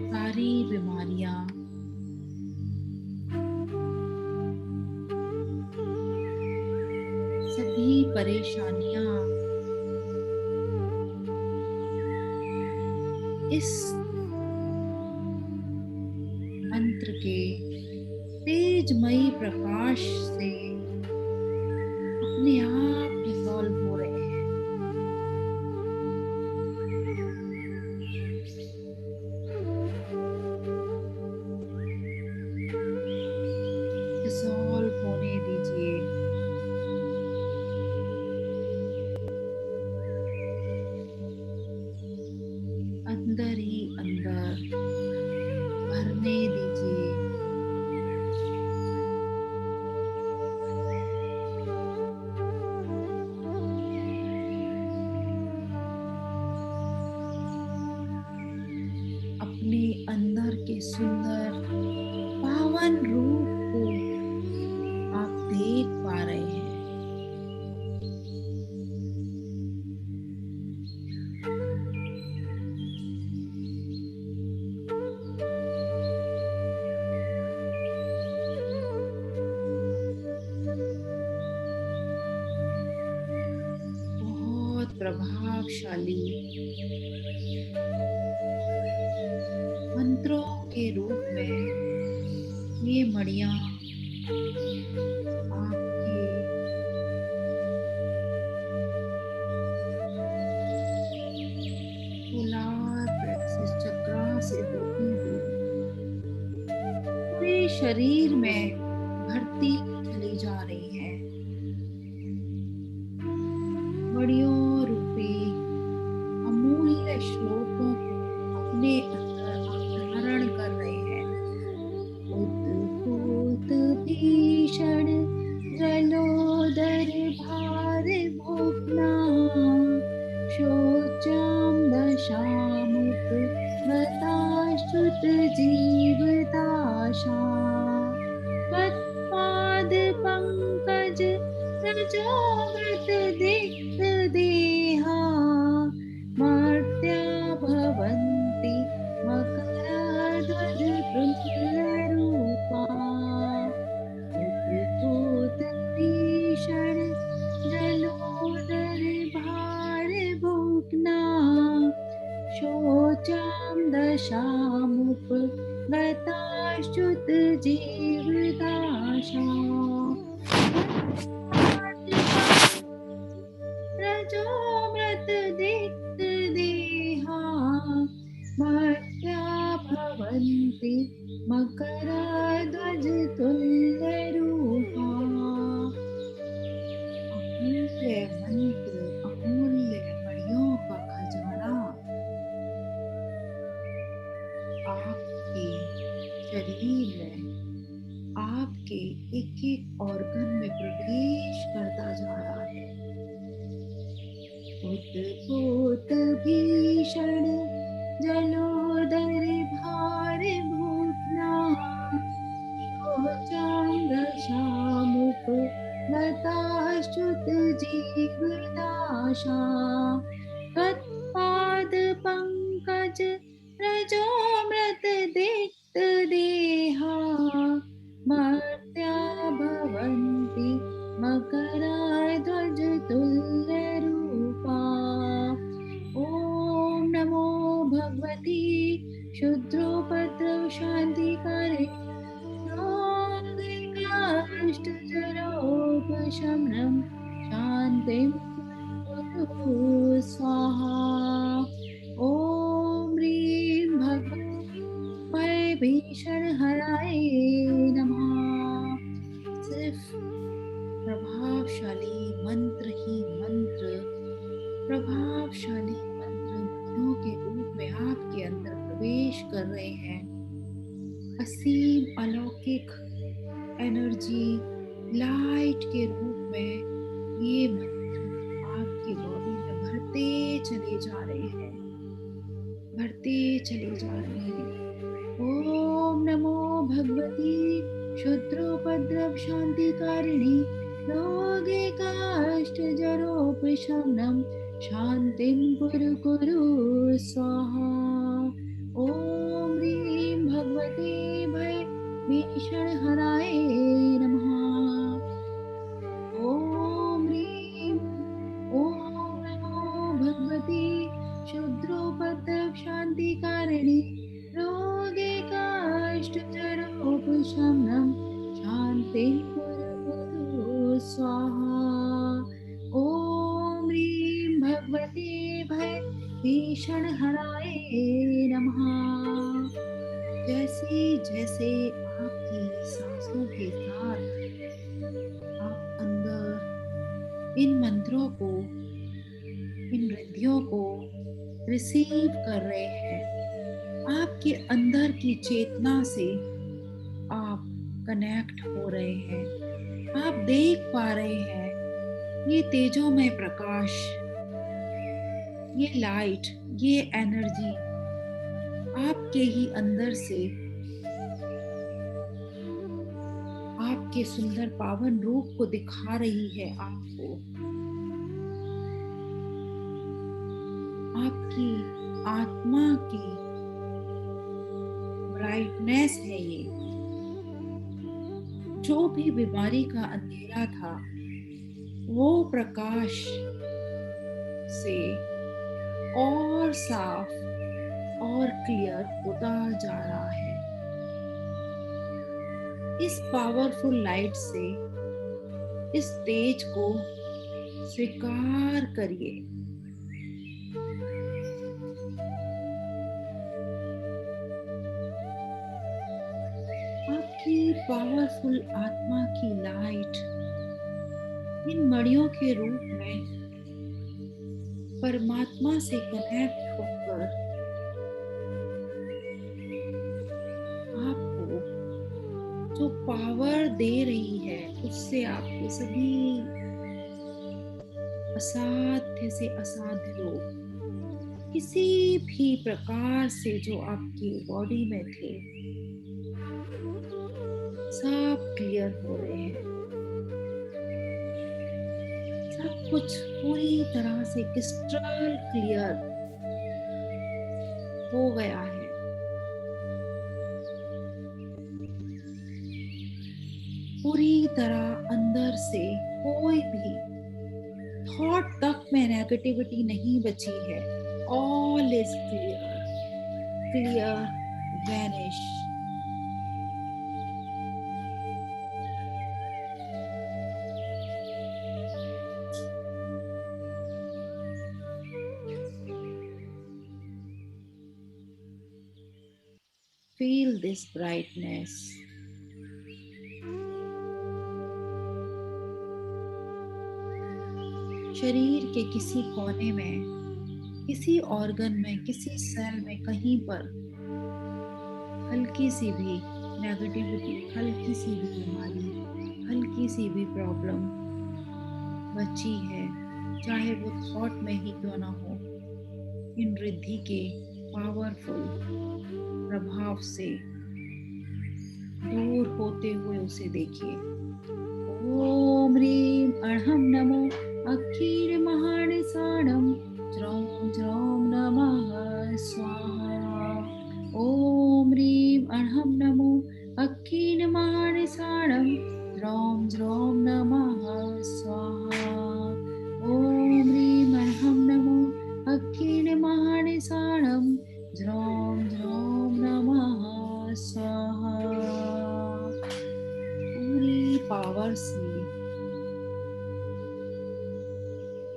सारी बीमारियां सभी परेशानियां इस मंत्र के तेजमयी प्रकाश से अपने आप डिसॉल्व हो रहे हैं। डिसॉल्व होने दीजिए। अंदर ही अंदर भरने दीजिए। अपने अंदर के सुंदर पावन रूप को आप देख पा रहे हैं। बहुत प्रभावशाली मंत्रों के रूप में ये मणियां आपके पोलर प्लेक्सस चक्रा से होती हुई पूरे शरीर में भरती चली जा रही है। मणियों रूपी अमूल्य श्लोकों को अपने अंदर धारण कर रहे हैं। उद्भूत भीषण जलोदर भार भोगना, शोचाम दशामुप बताश्रुत जीवताशा, तत्पाद पंकज रजोगत दिक्त देहा, मर्त्या भवन्ति मकरध्वज रूपा। उद्भूत भीषण जलोदर भार भोगना, शोच जीवदाशा रजोमृत दिक्त देहा मर्त्या भवन्ति मकरध्वज तुल्यरूपा। अमूल्य मंत्र, अमूल्य मणियों का खजाना आपके शरीर में, आपके एक एक ऑर्गन में प्रवेश करता जा रहा है। उद्भूत भीषण जलोदर भार भूतना शोचांग शामुक लताश्च्युत जीवदाशा तत्पाद पंकज रजोमृत दिक्त देहा मर्त्या भवन्ति मकरध्वज तुल्यरूपा। ॐ नमो भगवती शुद्रोपद्रव शान्तिकारिणी अष्टजरोपशमनं शान्तिं कुरु स्वाहा। ॐ ह्रीं भगवती भयभीषण हराय नमः। सिर्फ प्रभावशाली मंत्र ही मंत्र, प्रभावशाली मंत्र मणियों के रूप में आपके अंदर प्रवेश कर रहे हैं। असीम अलौकिक एनर्जी लाइट के रूप में ये मंत्र आपकी बॉडी में भरते चले जा रहे हैं, भरते चले जा रहे हैं। ओम नमो भगवती शुद्रोपद्रव शांतिकारिणी रोगिकाष्टजरोपशमनं शान्तिं कुरु कुरु स्वाहा। ॐ ह्रीं भगवते भयभीषणहराय नमः। ॐ ह्रीं ॐ नमो भगवते शुद्रोपद्रव शान्तिकारिणी रोगिकाष्टजरोपशमनं शान्तिं कुरु कुरु स्वाहा। ॐ ह्रीं भगवते भयभीषणहराय नमः। जैसे जैसे आपकी सांसों के साथ आप अंदर इन मंत्रों को, इन रिद्धियों को रिसीव कर रहे हैं, आपके अंदर की चेतना से आप कनेक्ट हो रहे हैं। आप देख पा रहे हैं ये तेजोमय प्रकाश, ये लाइट, ये एनर्जी आपके ही अंदर से आपके सुंदर पावन रूप को दिखा रही है आपको। आपकी आत्मा की ब्राइटनेस है ये। जो भी बीमारी का अंधेरा था वो प्रकाश से और साफ और क्लियर होता जा रहा है। इस पावरफुल लाइट से इस तेज को स्वीकार करिए। आपकी पावरफुल आत्मा की लाइट इन मणियों के रूप में परमात्मा से कनेक्ट होकर आपको जो पावर दे रही है उससे आपके सभी असाध्य से असाध्य रोग किसी भी प्रकार से जो आपकी बॉडी में थे सब क्लियर हो रहे हैं। सब कुछ पूरी तरह से क्रिस्टल क्लियर हो गया है। पूरी तरह अंदर से कोई भी थॉट तक में नेगेटिविटी नहीं बची है। All is clear, clear, vanish. this brightness. शरीर के किसी कोने में, किसी ऑर्गन में, किसी सेल में कहीं पर हल्की सी भी नेगेटिविटी, हल्की सी भी बीमारी, हल्की सी भी प्रॉब्लम बची है, चाहे वो थॉट में ही क्यों ना हो, इन रिद्धि के पावरफुल प्रभाव से दूर होते हुए उसे देखिए। ओम ह्रीम अर्हम नमो अखिल महानिसाणम ज्रौं ज्रौं नमः स्वाहा। ओम ह्रीम अर्हम नमो अखिल महानिसाणम ज्रौं ज्रौं नमः स्वाहा। ओम ह्रीम अर्हम नमो अखिल महानिसाणम ज्रौं ज्रौं नमः स्वाहा। पूरी पावर से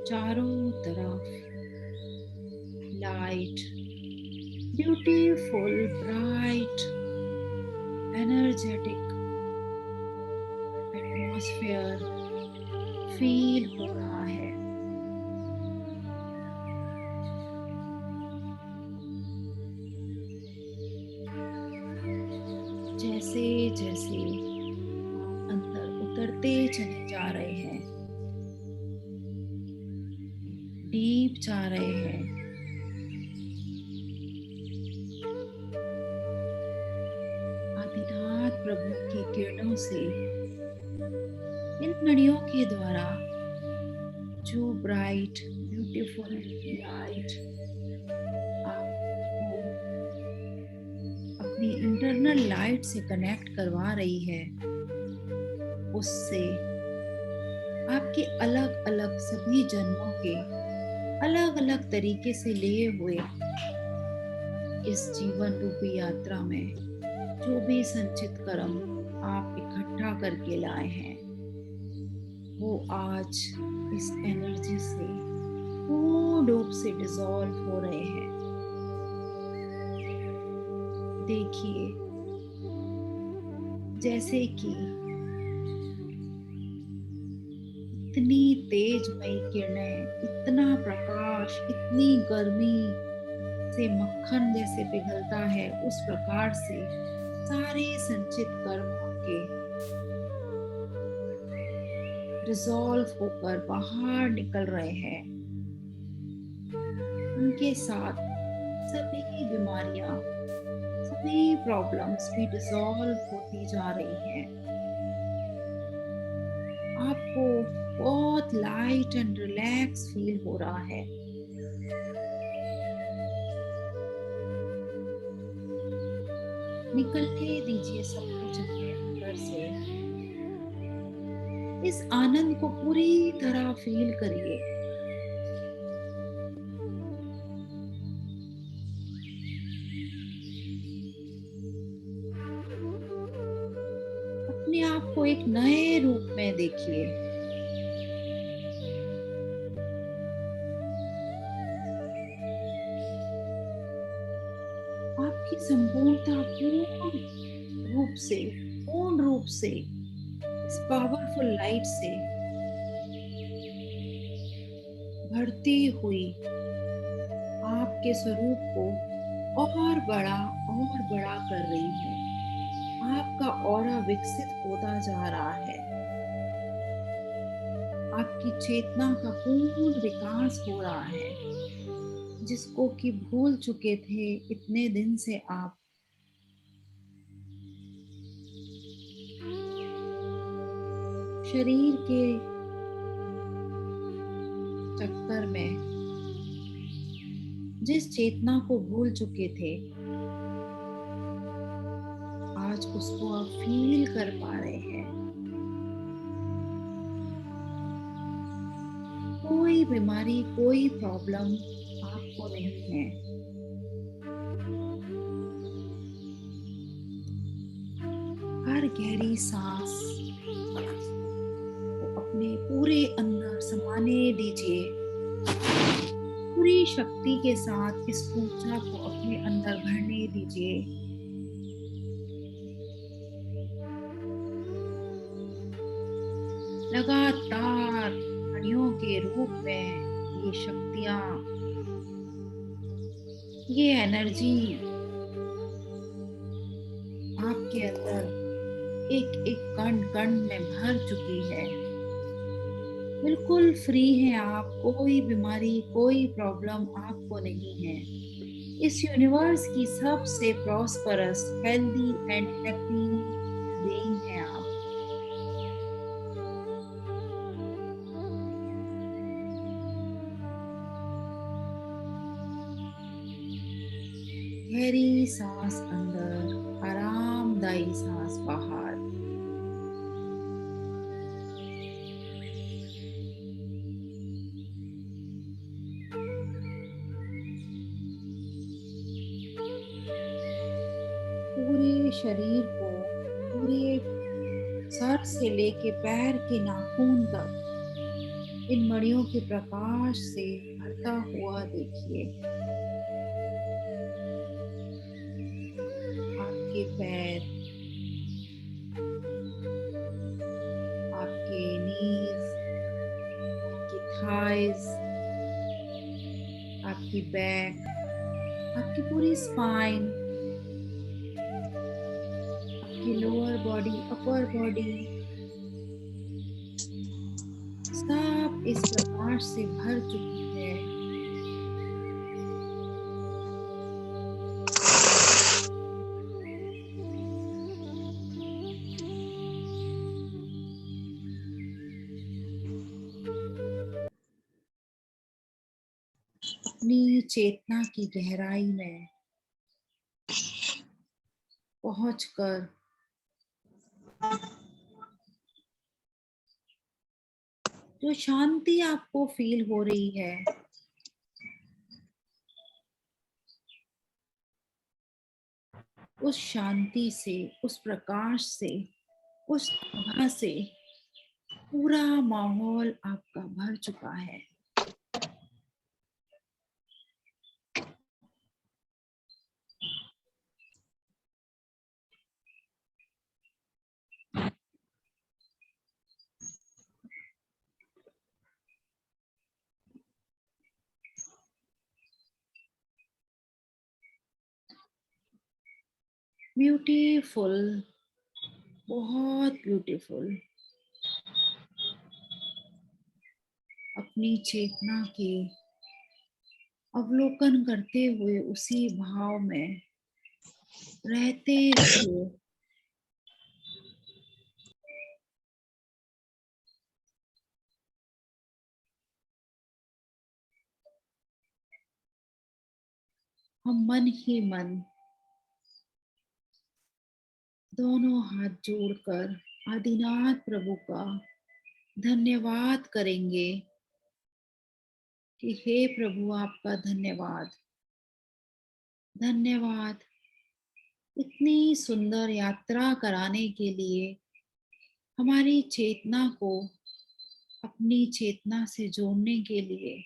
चारों तरफ light, beautiful bright energetic atmosphere feel हो रहा है। जैसे जैसे अंदर उतरते चले जा रहे हैं, डीप जा रहे हैं, आदिनाथ प्रभु की किरणों से इन नड़ियों के द्वारा जो ब्राइट ब्यूटीफुल लाइट आपको अपनी इंटरनल लाइट से कनेक्ट करवा रही है, उससे आपके अलग अलग सभी जन्मों के अलग अलग तरीके से लिए हुए इस जीवन रूपी यात्रा में जो भी संचित कर्म आप इकट्ठा करके लाए हैं, वो आज इस एनर्जी से पूर्ण रूप से डिसॉल्व हो रहे हैं। देखिए जैसे कि इतनी तेजमयी किरणें, इतना प्रकाश, इतनी गर्मी से मक्खन जैसे पिघलता है, उस प्रकार से सारे संचित कर्म आपके रिजॉल्व होकर बाहर निकल रहे हैं। उनके साथ सभी बीमारियां, सभी प्रॉब्लम्स भी डिसॉल्व होती जा रही हैं। आपको बहुत लाइट एंड रिलैक्स फील हो रहा है। निकलने दीजिए सब कुछ अपने अंदर से। इस आनंद को पूरी तरह फील करिए। अपने आप को एक नए रूप में देखिए। आपकी संपूर्णता पूर्ण रूप से इस पावरफुल लाइट से बढ़ती हुई आपके स्वरूप को और बड़ा कर रही है। आपका ऑरा विकसित होता जा रहा है। आपकी चेतना का पूर्ण विकास हो रहा है, जिसको कि भूल चुके थे इतने दिन से आप। शरीर के चक्कर में जिस चेतना को भूल चुके थे, आज उसको आप फील कर पा रहे हैं। कोई बीमारी, कोई प्रॉब्लम आपको नहीं है। हर गहरी सांस को अपने पूरे अंदर समाने दीजिए। पूरी शक्ति के साथ इस ऊर्जा को अपने अंदर भरने दीजिए। लगातार घड़ियों के रूप में ये शक्तियां, ये एनर्जी आपके अंदर एक एक कण कण में भर चुकी है। बिल्कुल फ्री हैं आप, कोई बीमारी कोई प्रॉब्लम आपको नहीं है। इस यूनिवर्स की सबसे prosperous, healthy and happy being है आप। गहरी सांस अंदर, आरामदायी सांस बाहर। पूरे शरीर को, पूरे सर से लेके पैर के नाखून तक इन मणियों के प्रकाश से भरता हुआ देखिए। आपके पैर, आपके नीज, आपकी थाइज, आपकी बैक, आपकी पूरी स्पाइन, आपकी लोअर बॉडी, अपर बॉडी, सब इस प्रकाश से भर चुकी है। अपनी चेतना की गहराई में पहुंचकर जो शांति आपको फील हो रही है, उस शांति से, उस प्रकाश से, उस आभा से पूरा माहौल आपका भर चुका है। ब्यूटीफुल, बहुत ब्यूटीफुल। अपनी चेतना के अवलोकन करते हुए उसी भाव में रहते हुए हम मन ही मन दोनों हाथ जोड़कर आदिनाथ प्रभु का धन्यवाद करेंगे कि हे प्रभु, आपका धन्यवाद, धन्यवाद इतनी सुंदर यात्रा कराने के लिए, हमारी चेतना को अपनी चेतना से जोड़ने के लिए।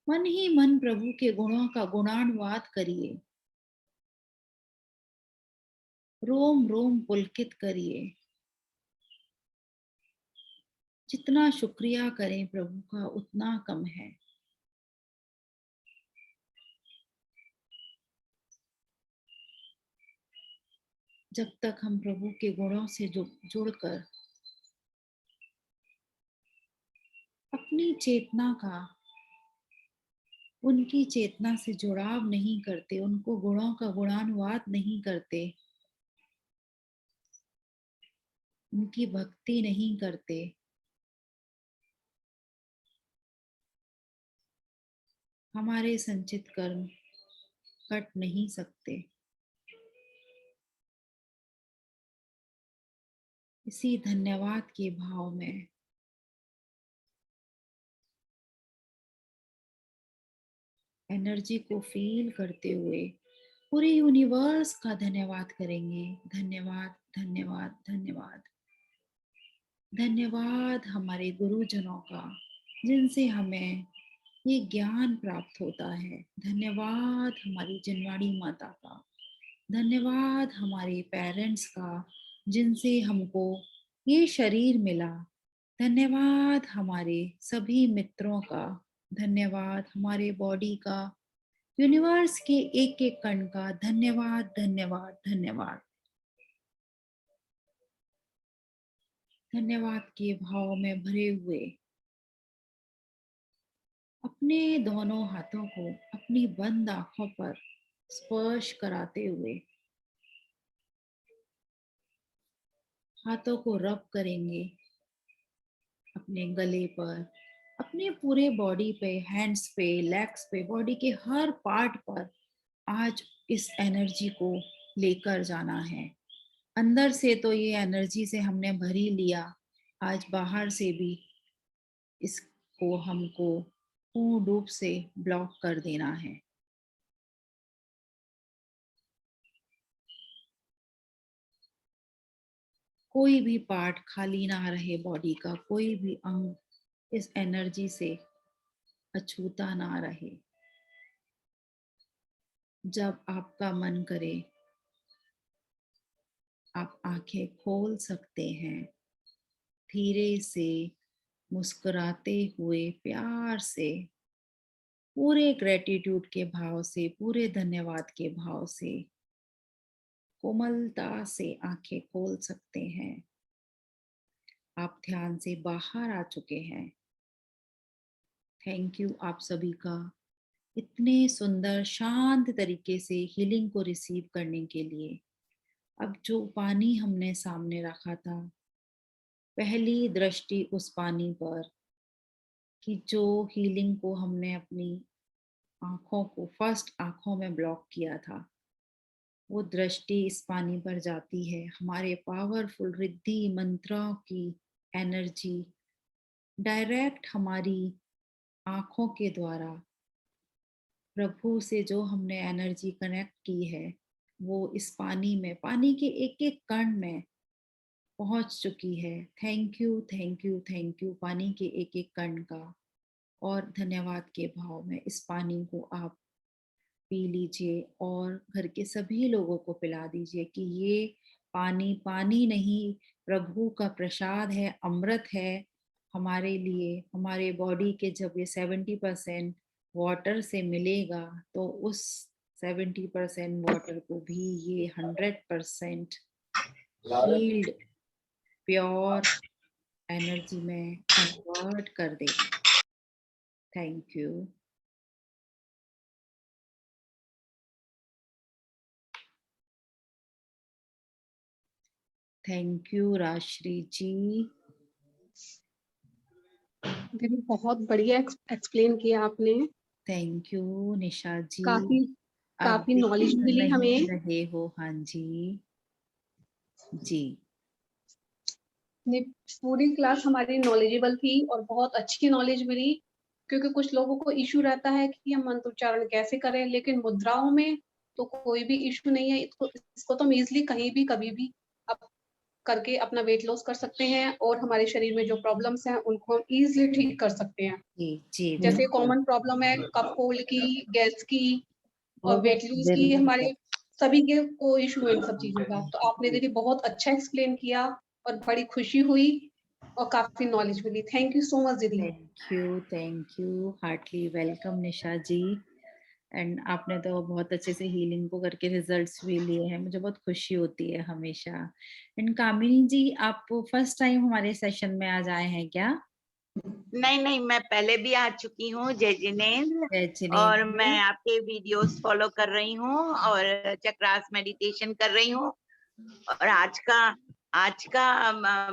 मन ही मन प्रभु के गुणों का गुणानुवाद करिए, रोम रोम पुलकित करिए। जितना शुक्रिया करें प्रभु का उतना कम है। जब तक हम प्रभु के गुणों से जुड़कर अपनी चेतना का उनकी चेतना से जुड़ाव नहीं करते, उनको गुणों का गुणानुवाद नहीं करते, उनकी भक्ति नहीं करते, हमारे संचित कर्म कट नहीं सकते। इसी धन्यवाद के भाव में एनर्जी को फील करते हुए पूरे यूनिवर्स का धन्यवाद करेंगे। धन्यवाद, धन्यवाद, धन्यवाद। धन्यवाद हमारे गुरुजनों का, जिनसे हमें ये ज्ञान प्राप्त होता है। धन्यवाद हमारी जनवाड़ी माता का। धन्यवाद हमारे पेरेंट्स का, जिनसे हमको ये शरीर मिला, धन्यवाद हमारे सभी मित्रों का, धन्यवाद हमारे बॉडी का, यूनिवर्स के एक एक कण का, धन्यवाद धन्यवाद धन्यवाद। धन्यवाद के भाव में भरे हुए अपने दोनों हाथों को अपनी बंद आंखों पर स्पर्श कराते हुए हाथों को रब करेंगे अपने गले पर, अपने पूरे बॉडी पे, हैंड्स पे, लेग्स पे, बॉडी के हर पार्ट पर आज इस एनर्जी को लेकर जाना है। अंदर से तो ये एनर्जी से हमने भर ही लिया, आज बाहर से भी इसको हमको पूर्ण रूप से ब्लॉक कर देना है। कोई भी पार्ट खाली ना रहे, बॉडी का कोई भी अंग इस एनर्जी से अछूता ना रहे। जब आपका मन करे आप आंखें खोल सकते हैं, धीरे से मुस्कुराते हुए, प्यार से, पूरे ग्रेटिट्यूड के भाव से, पूरे धन्यवाद के भाव से, कोमलता से आंखें खोल सकते हैं। आप ध्यान से बाहर आ चुके हैं। थैंक यू आप सभी का इतने सुंदर शांत तरीके से हीलिंग को रिसीव करने के लिए। अब जो पानी हमने सामने रखा था, पहली दृष्टि उस पानी पर कि जो हीलिंग को हमने अपनी आंखों को फर्स्ट आंखों में ब्लॉक किया था, वो दृष्टि इस पानी पर जाती है। हमारे पावरफुल रिद्धि मंत्रों की एनर्जी डायरेक्ट हमारी आंखों के द्वारा प्रभु से जो हमने एनर्जी कनेक्ट की है, वो इस पानी में, पानी के एक एक कण में पहुंच चुकी है। Thank you thank you thank you पानी के एक एक कण का। और धन्यवाद के भाव में इस पानी को आप पी लीजिए और घर के सभी लोगों को पिला दीजिए कि ये पानी पानी नहीं, प्रभु का प्रसाद है, अमृत है हमारे लिए। हमारे बॉडी के जब ये 70% वाटर से मिलेगा, तो उस 70% वाटर को भी ये 100% हील्ड प्योर एनर्जी में कन्वर्ट कर देगा। Thank you. Thank you Rajshri ji. दीदी बहुत बढ़िया एक्सप्लेन किया आपने। Thank you Nisha ji. काफी नॉलेज मिली हमें। रहे हो। हाँ जी जी। पूरी क्लास हमारी नॉलेजेबल थी और बहुत अच्छी नॉलेज मिली, क्योंकि कुछ लोगों को इशू रहता है कि हम मंत्रोच्चारण कैसे करें, लेकिन मुद्राओं में तो कोई भी इशू नहीं है। इसको तो हम इजिली कहीं भी कभी भी आप करके अपना वेट लॉस कर सकते हैं और हमारे शरीर में जो प्रॉब्लम्स हैं उनको हम इजिली ठीक कर सकते हैं। जी जैसे कॉमन प्रॉब्लम है कफ कोल्ड की, गैस की और वेट लूज की, हमारे सभी के को इशू है इन सब चीजों का। तो आपने दीदी बहुत अच्छा एक्सप्लेन किया और बड़ी खुशी हुई और काफी नॉलेज मिली। थैंक यू सो मच दीदी। Thank you heartly welcome Nisha ji. And आपने तो बहुत अच्छे से हीलिंग को करके रिजल्ट्स भी लिए हैं, मुझे बहुत खुशी होती है हमेशा। एंड कामिनी जी, आप फर्स्ट टाइम हमारे सेशन में आज आए हैं क्या? नहीं, मैं पहले भी आ चुकी हूँ। जय जिनेंद्र। और मैं आपके वीडियोस फॉलो कर रही हूँ और चक्रास मेडिटेशन कर रही हूँ। और आज का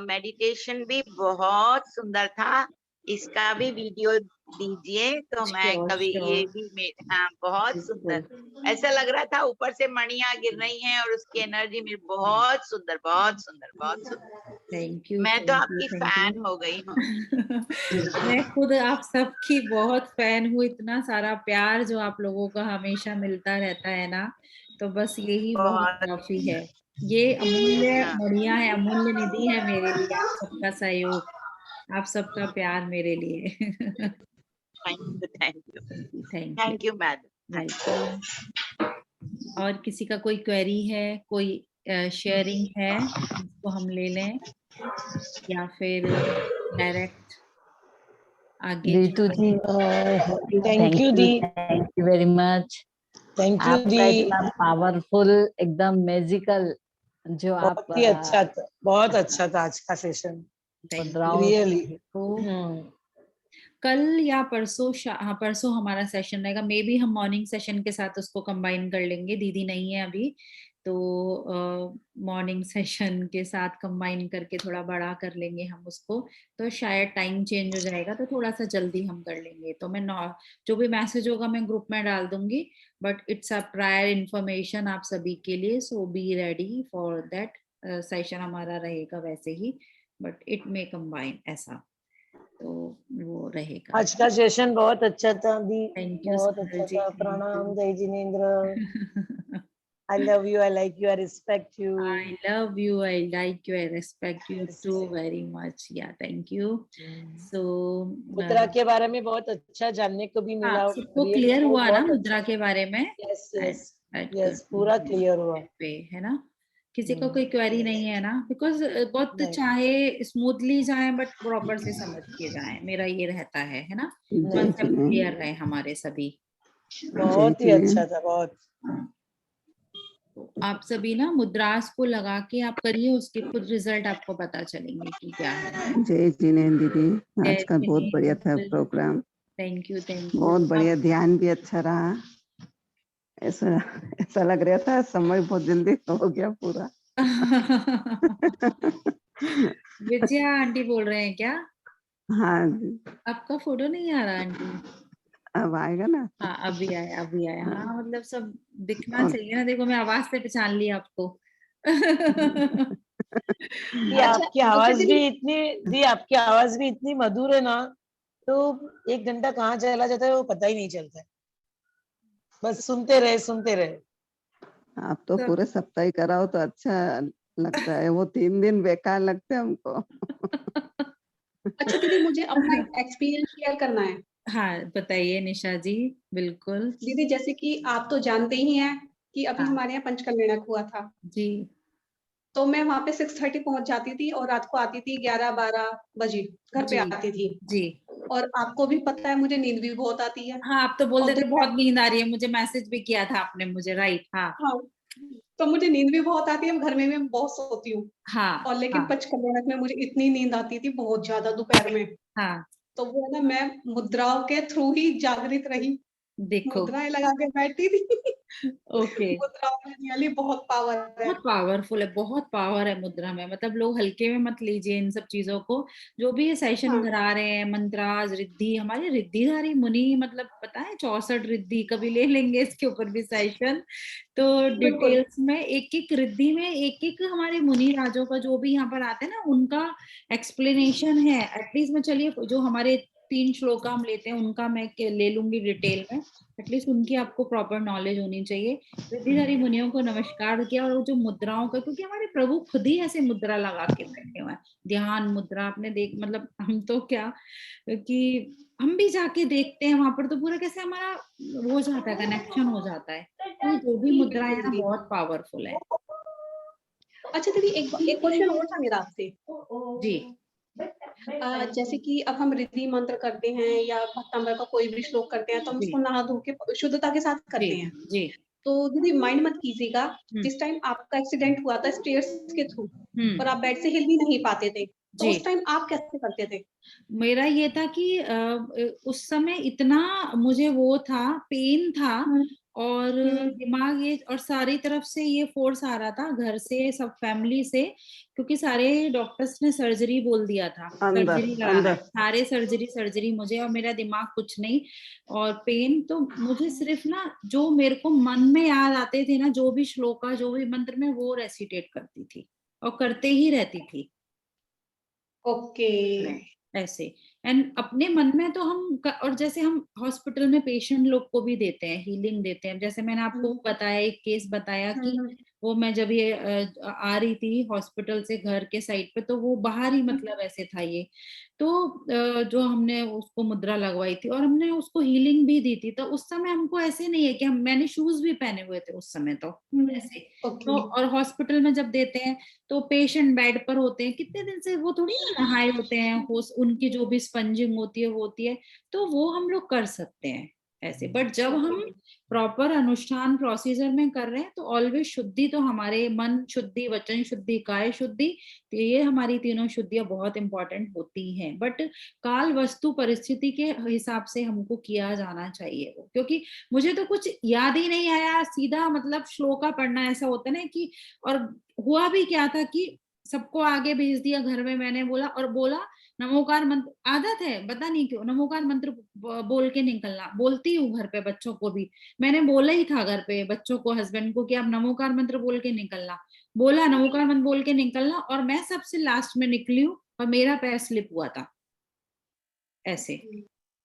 मेडिटेशन भी बहुत सुंदर था। इसका भी वीडियो दीजिए तो मैं कभी ये भी हाँ, बहुत सुंदर। ऐसा लग रहा था ऊपर से मणियां गिर रही हैं और उसकी एनर्जी में बहुत सुंदर बहुत सुंदर बहुत सुंदर। Thank you. मैं तो आपकी फैन हो गई हूँ। मैं खुद आप सबकी बहुत फैन हूँ। इतना सारा प्यार जो आप लोगों का हमेशा मिलता रहता है ना, तो बस यही बहुत काफी है। ये अमूल्य बढ़िया है, अमूल्य निधि है मेरे लिए आप सबका सहयोग, आप सबका प्यार मेरे लिए। Thank you madam. वेलकम। और किसी का कोई क्वेरी है, कोई शेयरिंग है, इसको हम ले लें। या फिर डायरेक्ट आगे रितु जी, थैंक यू दी, thank you very much. Thank you आपका दी, इतना पावरफुल, एकदम मैजिकल जो आप बहुत ही अच्छा था, बहुत अच्छा था आज का सेशन, रियली। कल या परसों हाँ परसों हमारा सेशन रहेगा, मे बी हम मॉर्निंग सेशन के साथ उसको कंबाइन कर लेंगे, दीदी नहीं है अभी तो मॉर्निंग सेशन के साथ कंबाइन करके थोड़ा बड़ा कर लेंगे हम उसको, तो शायद टाइम चेंज हो जाएगा तो थोड़ा सा जल्दी हम कर लेंगे। तो मैं जो भी मैसेज होगा मैं ग्रुप में डाल दूंगी, but it's a prior information आप सभी के लिए, so be ready for that. Session हमारा रहेगा वैसे ही, बट इट मे कंबाइन ऐसा, तो वो रहेगा। आज का सेशन बहुत अच्छा था दी, थैंक यू बहुत अच्छा था। प्रणाम जय Jinendra. I love you, I like you, I respect you. I love you, I like you, I respect you Yes. too very much. Yeah, thank you. So मुद्रा के बारे में बहुत अच्छा जानने को भी मिला। सबको क्लियर हुआ ना मुद्रा अच्छा। के बारे में? Yes yes Right, yes, good. पूरा क्लियर हुआ है ना? किसी को कोई क्वेरी नहीं है ना? बिकॉज बहुत चाहे स्मूथली जाए बट प्रॉपर से समझ के जाए, मेरा ये रहता है ना? कॉन्सेप्ट क्लियर रहे हमारे सभी। बहुत ही अच्छा था, बहुत। आप सभी ना मुद्रास को लगा के आप करिए, उसके खुद रिजल्ट आपको पता चलेंगे कि क्या है। जय जिनेंद्र दीदी, आज का बहुत बढ़िया था programme. Thank you, thank you. बहुत बढ़िया, ध्यान भी अच्छा रहा। ऐसा लग रहा था समय बहुत जल्दी हो गया पूरा। विजया आंटी बोल रहे हैं क्या? हाँ जी। आपका फोटो नहीं आ रहा आंटी? अब आएगा ना? हाँ अभी आया, अभी आया। हाँ मतलब सब दिखना चाहिए ना, देखो मैं आवाज से पहचान ली आपको। आपकी आवाज भी इतनी आपकी आवाज भी इतनी मधुर है ना, तो 1 घंटा कहाँ चला जाता है वो पता ही नहीं चलता है, बस सुनते रहे। आप तो पूरे सप्ताह ही कराओ तो अच्छा लगता है, वो 3 दिन बेकार लगते हैं हमको। अच्छा दीदी, मुझे अपना एक्सपीरियंस शेयर करना है। हाँ बताइए निशा जी। बिल्कुल दीदी, जैसे कि आप तो जानते ही हैं कि अभी हमारे यहाँ पंचकल्याणक हुआ था जी, तो मैं वहां पे 6:30 पहुंच जाती थी और रात को आती थी 11-12 बजे घर पे आती थी जी। और आपको भी पता है मुझे नींद भी बहुत आती है। हाँ आप तो बोलते थे बहुत नींद आ रही है, मुझे मैसेज भी किया था आपने मुझे, राइट? हाँ तो मुझे नींद भी बहुत आती है, घर में मैं बहुत सोती हूँ। हाँ और लेकिन पंचकल्याणक में मुझे इतनी नींद आती थी बहुत ज्यादा दोपहर में। हाँ तो वो है ना, मैं मुद्राओं के थ्रू ही जागृत रही, देखो मुद्राएं लगा के बैठी थी। ओके। मुद्राओं में रियली बहुत पावर है, बहुत पावरफुल है, बहुत पावर है मुद्रा में, मतलब लोग हल्के में मत लीजिए इन सब चीजों को। जो भी ये सेशन करा रहे हैं, मंत्राज रिद्धि, हमारे रिद्धिधारी मुनि, मतलब पता है 64 रिद्धि, कभी ले लेंगे इसके ऊपर भी सेशन। तो डिटेल्स में एक एक रिद्धि में एक एक हमारे मुनि राजों का जो भी यहाँ पर आते हैं ना, उनका एक्सप्लेनेशन है। एटलीस्ट में चलिए जो हमारे 3 श्लोक हम लेते हैं उनका मैं ले लूंगी डिटेल में, एटलीस्ट उनकी आपको प्रॉपर नॉलेज होनी चाहिए। रिद्धिधारी मुनियों को नमस्कार किया, और जो मुद्राओं का, क्योंकि हमारे प्रभु खुद ही ऐसे मुद्रा लगा के बैठे हुए हैं, ध्यान मुद्रा आपने देख, मतलब हम तो क्या कि हम भी जाके देखते हैं वहां पर तो पूरा कैसे हमारा हो जाता है, कनेक्शन हो जाता है। तो जो भी मुद्रा है ना बहुत पावरफुल है। अच्छा दीदी, एक क्वेश्चन और था मेरा आपसे जी। जैसे कि अब हम रिद्धि मंत्र करते हैं या भक्तामृत का कोई भी श्लोक करते हैं तो हम उसको नहा धो के शुद्धता के साथ करते हैं जी। तो दीदी माइंड मत कीजिएगा, जिस टाइम आपका एक्सीडेंट हुआ था स्टेयर्स के थ्रू और आप बेड से हिल भी नहीं पाते थे, तो उस टाइम आप कैसे करते थे? मेरा ये था कि उस समय इतना मुझे वो था, पेन था, और दिमाग ये और सारी तरफ से ये फोर्स आ रहा था, घर से, सब फैमिली से, क्योंकि सारे डॉक्टर्स ने सर्जरी बोल दिया था, सर्जरी कराना, सारे सर्जरी मुझे, और मेरा दिमाग कुछ नहीं, और पेन तो मुझे सिर्फ ना जो मेरे को मन में याद आते थे ना, जो भी श्लोका, जो भी मंत्र में वो रेसिटेट करती थी और करते ही रहती थी। ओके ऐसे एंड अपने मन में तो और जैसे हम हॉस्पिटल में पेशेंट लोग को भी देते हैं, हीलिंग देते हैं। जैसे मैंने आपको बताया, एक केस बताया कि वो मैं जब ये आ रही थी हॉस्पिटल से घर के साइड पे, तो वो बाहर ही मतलब ऐसे था ये, तो जो हमने उसको मुद्रा लगवाई थी और हमने उसको हीलिंग भी दी थी। तो उस समय हमको ऐसे नहीं है कि मैंने शूज भी पहने हुए थे उस समय, तो ऐसे तो और हॉस्पिटल में जब देते हैं तो पेशेंट बेड पर होते हैं, कितने दिन से वो थोड़ी ना नहाए होते हैं, उनकी जो भी स्पंजिंग होती है वो होती है, तो वो हम लोग कर सकते हैं ऐसे। बट जब हम प्रॉपर अनुष्ठान प्रोसीजर में कर रहे हैं तो ऑलवेज शुद्धि, तो हमारे मन शुद्धि, वचन शुद्धि, काय शुद्धि, तो ये हमारी तीनों शुद्धियां बहुत इंपॉर्टेंट होती हैं। बट काल वस्तु परिस्थिति के हिसाब से हमको किया जाना चाहिए वो, क्योंकि मुझे तो कुछ याद ही नहीं आया, सीधा मतलब श्लोका पढ़ना ऐसा होता है ना कि, और हुआ भी क्या था कि सबको आगे भेज दिया घर में, मैंने बोला नमोकार मंत्र, आदत है पता नहीं क्यों नमोकार मंत्र बोल के निकलना, बोलती हूँ घर पे बच्चों को भी, मैंने बोला ही था घर पे बच्चों को, हस्बैंड को कि आप नमोकार मंत्र बोल के निकलना, बोला नमोकार मंत्र बोल के निकलना, और मैं सबसे लास्ट में निकली हूँ और मेरा पैर स्लिप हुआ था ऐसे।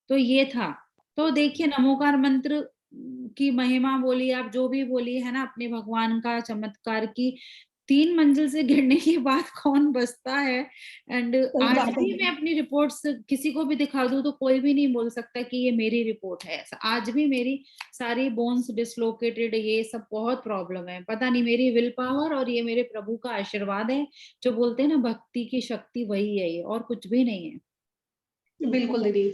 तो ये था। तो देखिए नमोकार मंत्र की महिमा बोली आप, जो भी बोली है ना, अपने भगवान का चमत्कार की, 3 मंजिल से गिरने के बाद कौन बचता है। एंड आज भी मैं अपनी रिपोर्ट्स किसी को भी दिखा दूं तो कोई भी नहीं बोल सकता कि ये मेरी रिपोर्ट है। आज भी मेरी सारी बोन्स डिसलोकेटेड, ये सब बहुत प्रॉब्लम है, पता नहीं मेरी विल पावर और ये मेरे प्रभु का आशीर्वाद है। जो बोलते हैं ना भक्ति की शक्ति, वही है ये, और कुछ भी नहीं है। बिल्कुल दीदी।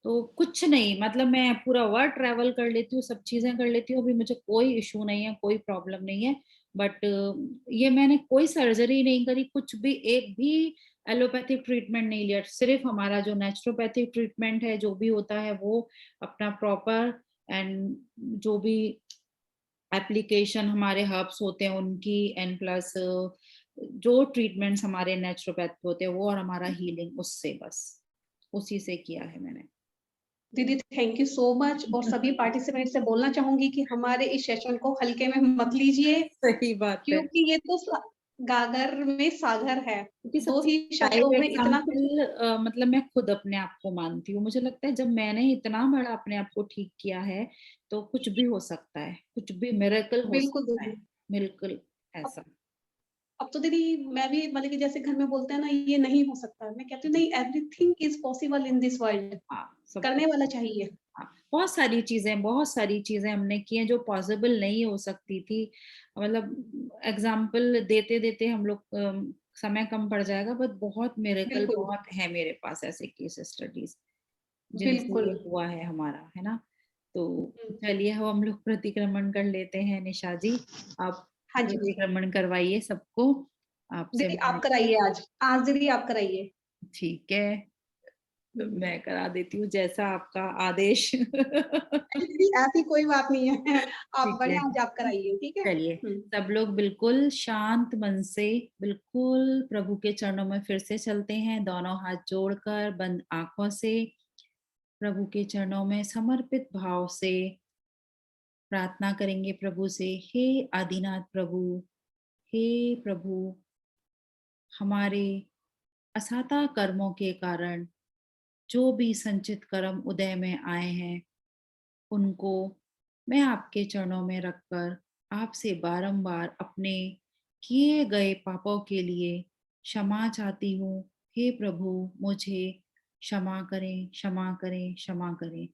तो कुछ नहीं, मतलब मैं पूरा वर्ल्ड ट्रैवल कर लेती हूँ, सब चीजें कर लेती हूँ, अभी मुझे कोई इशू नहीं है, कोई प्रॉब्लम नहीं है। बट ये मैंने कोई सर्जरी नहीं करी, कुछ भी, एक भी एलोपैथिक ट्रीटमेंट नहीं लिया, सिर्फ हमारा जो नेचुरोपैथिक ट्रीटमेंट है जो भी होता है वो अपना प्रॉपर, एंड जो भी एप्लीकेशन हमारे हर्ब्स होते हैं उनकी, एंड प्लस जो ट्रीटमेंट्स हमारे नेचुरोपैथ होते हैं वो, और हमारा हीलिंग, उससे बस उसी से किया है मैंने। दीदी थैंक यू सो मच। और सभी पार्टिसिपेंट से बोलना चाहूंगी कि हमारे इस सेशन को हल्के में मत लीजिए, सही बात है, क्योंकि ये तो गागर में सागर है, क्योंकि दो सबसे ही शब्दों में इतना कुछ। मतलब मैं खुद अपने आप को मानती हूँ, मुझे लगता है जब मैंने इतना बड़ा अपने आप को ठीक किया है तो कुछ भी हो सकता है, कुछ भी मिरेकल हो बिल्कुल सकता है, दीदी। बिल्कुल ऐसा। अब तो दीदी मैं भी मतलब कि जैसे घर में बोलते हैं ना ये नहीं हो सकता, मैं कहती हूँ नहीं, everything is possible in this world. हाँ, सब करने वाला चाहिए। हाँ, बहुत सारी चीजें हमने की हैं जो पॉसिबल नहीं हो सकती थी। मतलब एग्जाम्पल देते देते हम लोग समय कम पड़ जाएगा, बट बहुत मिरेकल बिल्कुल बहुत है मेरे पास, ऐसे केस स्टडीज जिनसे बिल्कुल। ये हुआ है हमारा, है ना। तो चलिए हम लोग प्रतिक्रमण कर लेते हैं। निशा जी, आप हाँ जी प्रतिक्रमण करवाइए सबको, आपसे दीदी, आप कराइए आज, आज दीदी आप कराइए। ठीक है, मैं करा देती हूँ जैसा आपका आदेश। दीदी ऐसी कोई बात नहीं है, आप ठीक बड़े है, आज आप कराइए, ठीक है। चलिए सब लोग बिल्कुल शांत मन से, बिल्कुल प्रभु के चरणों में फिर से चलते हैं, दोनों हाथ जोड़कर बंद आंखों से प्रभु के चरणों में समर्पित भाव से प्रार्थना करेंगे प्रभु से। हे आदिनाथ प्रभु, हे प्रभु, हमारे असाता कर्मों के कारण जो भी संचित कर्म उदय में आए हैं उनको मैं आपके चरणों में रखकर आपसे बारंबार अपने किए गए पापों के लिए क्षमा चाहती हूँ। हे प्रभु, मुझे क्षमा करें, क्षमा करें, क्षमा करें।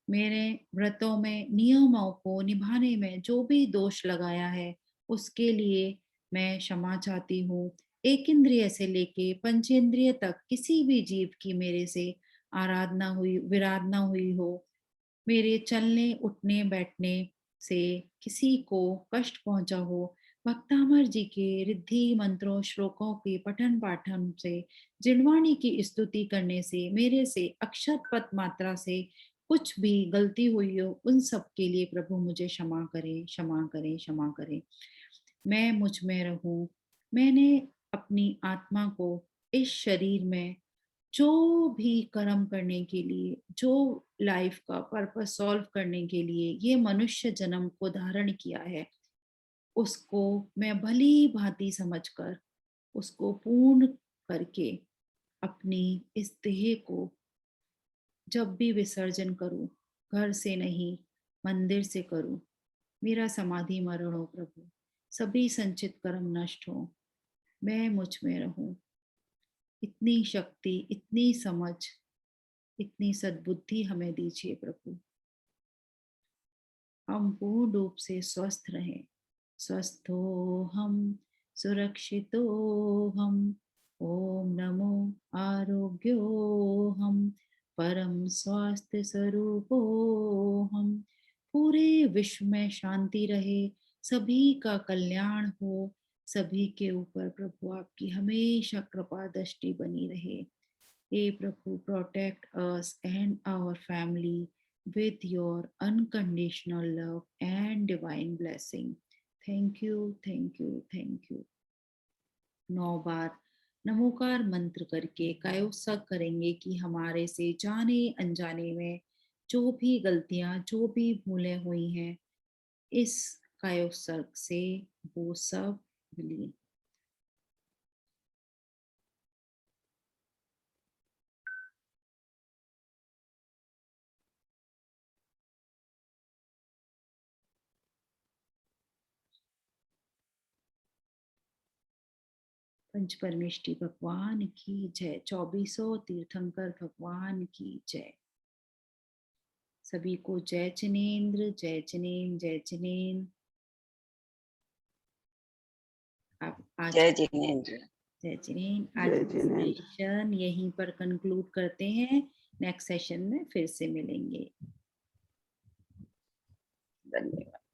मेरे व्रतों में नियमों को निभाने में जो भी दोष लगाया है उसके लिए मैं क्षमा चाहती हूँ। एक इंद्रिय से लेके पंचेंद्रिय तक किसी भी जीव की मेरे से आराधना हुई, विराधना हुई हो, मेरे चलने उठने बैठने से किसी को कष्ट पहुंचा हो, भक्तामर जी के रिद्धि मंत्रों श्लोकों के पठन पाठन से, जिनवाणी की स्तुति करने से, मेरे से अक्षर पद मात्रा से कुछ भी गलती हुई हो, उन सब के लिए प्रभु मुझे क्षमा करें, क्षमा करें, क्षमा करें। मैं मुझ में रहूं, मैंने अपनी आत्मा को इस शरीर में जो भी कर्म करने के लिए, जो लाइफ का पर्पस सॉल्व करने के लिए ये मनुष्य जन्म को धारण किया है, उसको मैं भली भांति समझकर उसको पूर्ण करके अपनी इस देह को जब भी विसर्जन करूं, घर से नहीं मंदिर से करूं, मेरा समाधि मरण हो प्रभु, सभी संचित कर्म नष्ट हो, मैं मुझ में रहूं। इतनी शक्ति, इतनी समझ, इतनी सद्बुद्धि हमें दीजिए प्रभु। हम पूर्ण रूप से स्वस्थ रहें। स्वस्थो हम, सुरक्षितो हम, ओम नमो आरोग्यो हम, परम स्वास्थ्य स्वरूपो हम। पूरे विश्व में शांति रहे, सभी का कल्याण हो, सभी के ऊपर प्रभु आपकी हमेशा कृपा दृष्टि बनी रहे। हे प्रभु, protect us and our family with your unconditional love and divine blessing. Thank you, thank you, thank you. 9 बार नमोकार मंत्र करके कायोत्सर्ग करेंगे कि हमारे से जाने अनजाने में जो भी गलतियां, जो भी भूलें हुई हैं, इस कायोत्सर्ग से वो सब विलीन। पंच परमेष्टि भगवान की जय। 2400 तीर्थंकर भगवान की जय। सभी को जय जिनेंद्र, जय जिनेंद्र, जय जिनेंद्र। आज जय जिनेंद्र। जय जिनेंद्र। आज सेशन यहीं पर कंक्लूड करते हैं। नेक्स्ट सेशन में फिर से मिलेंगे। धन्यवाद।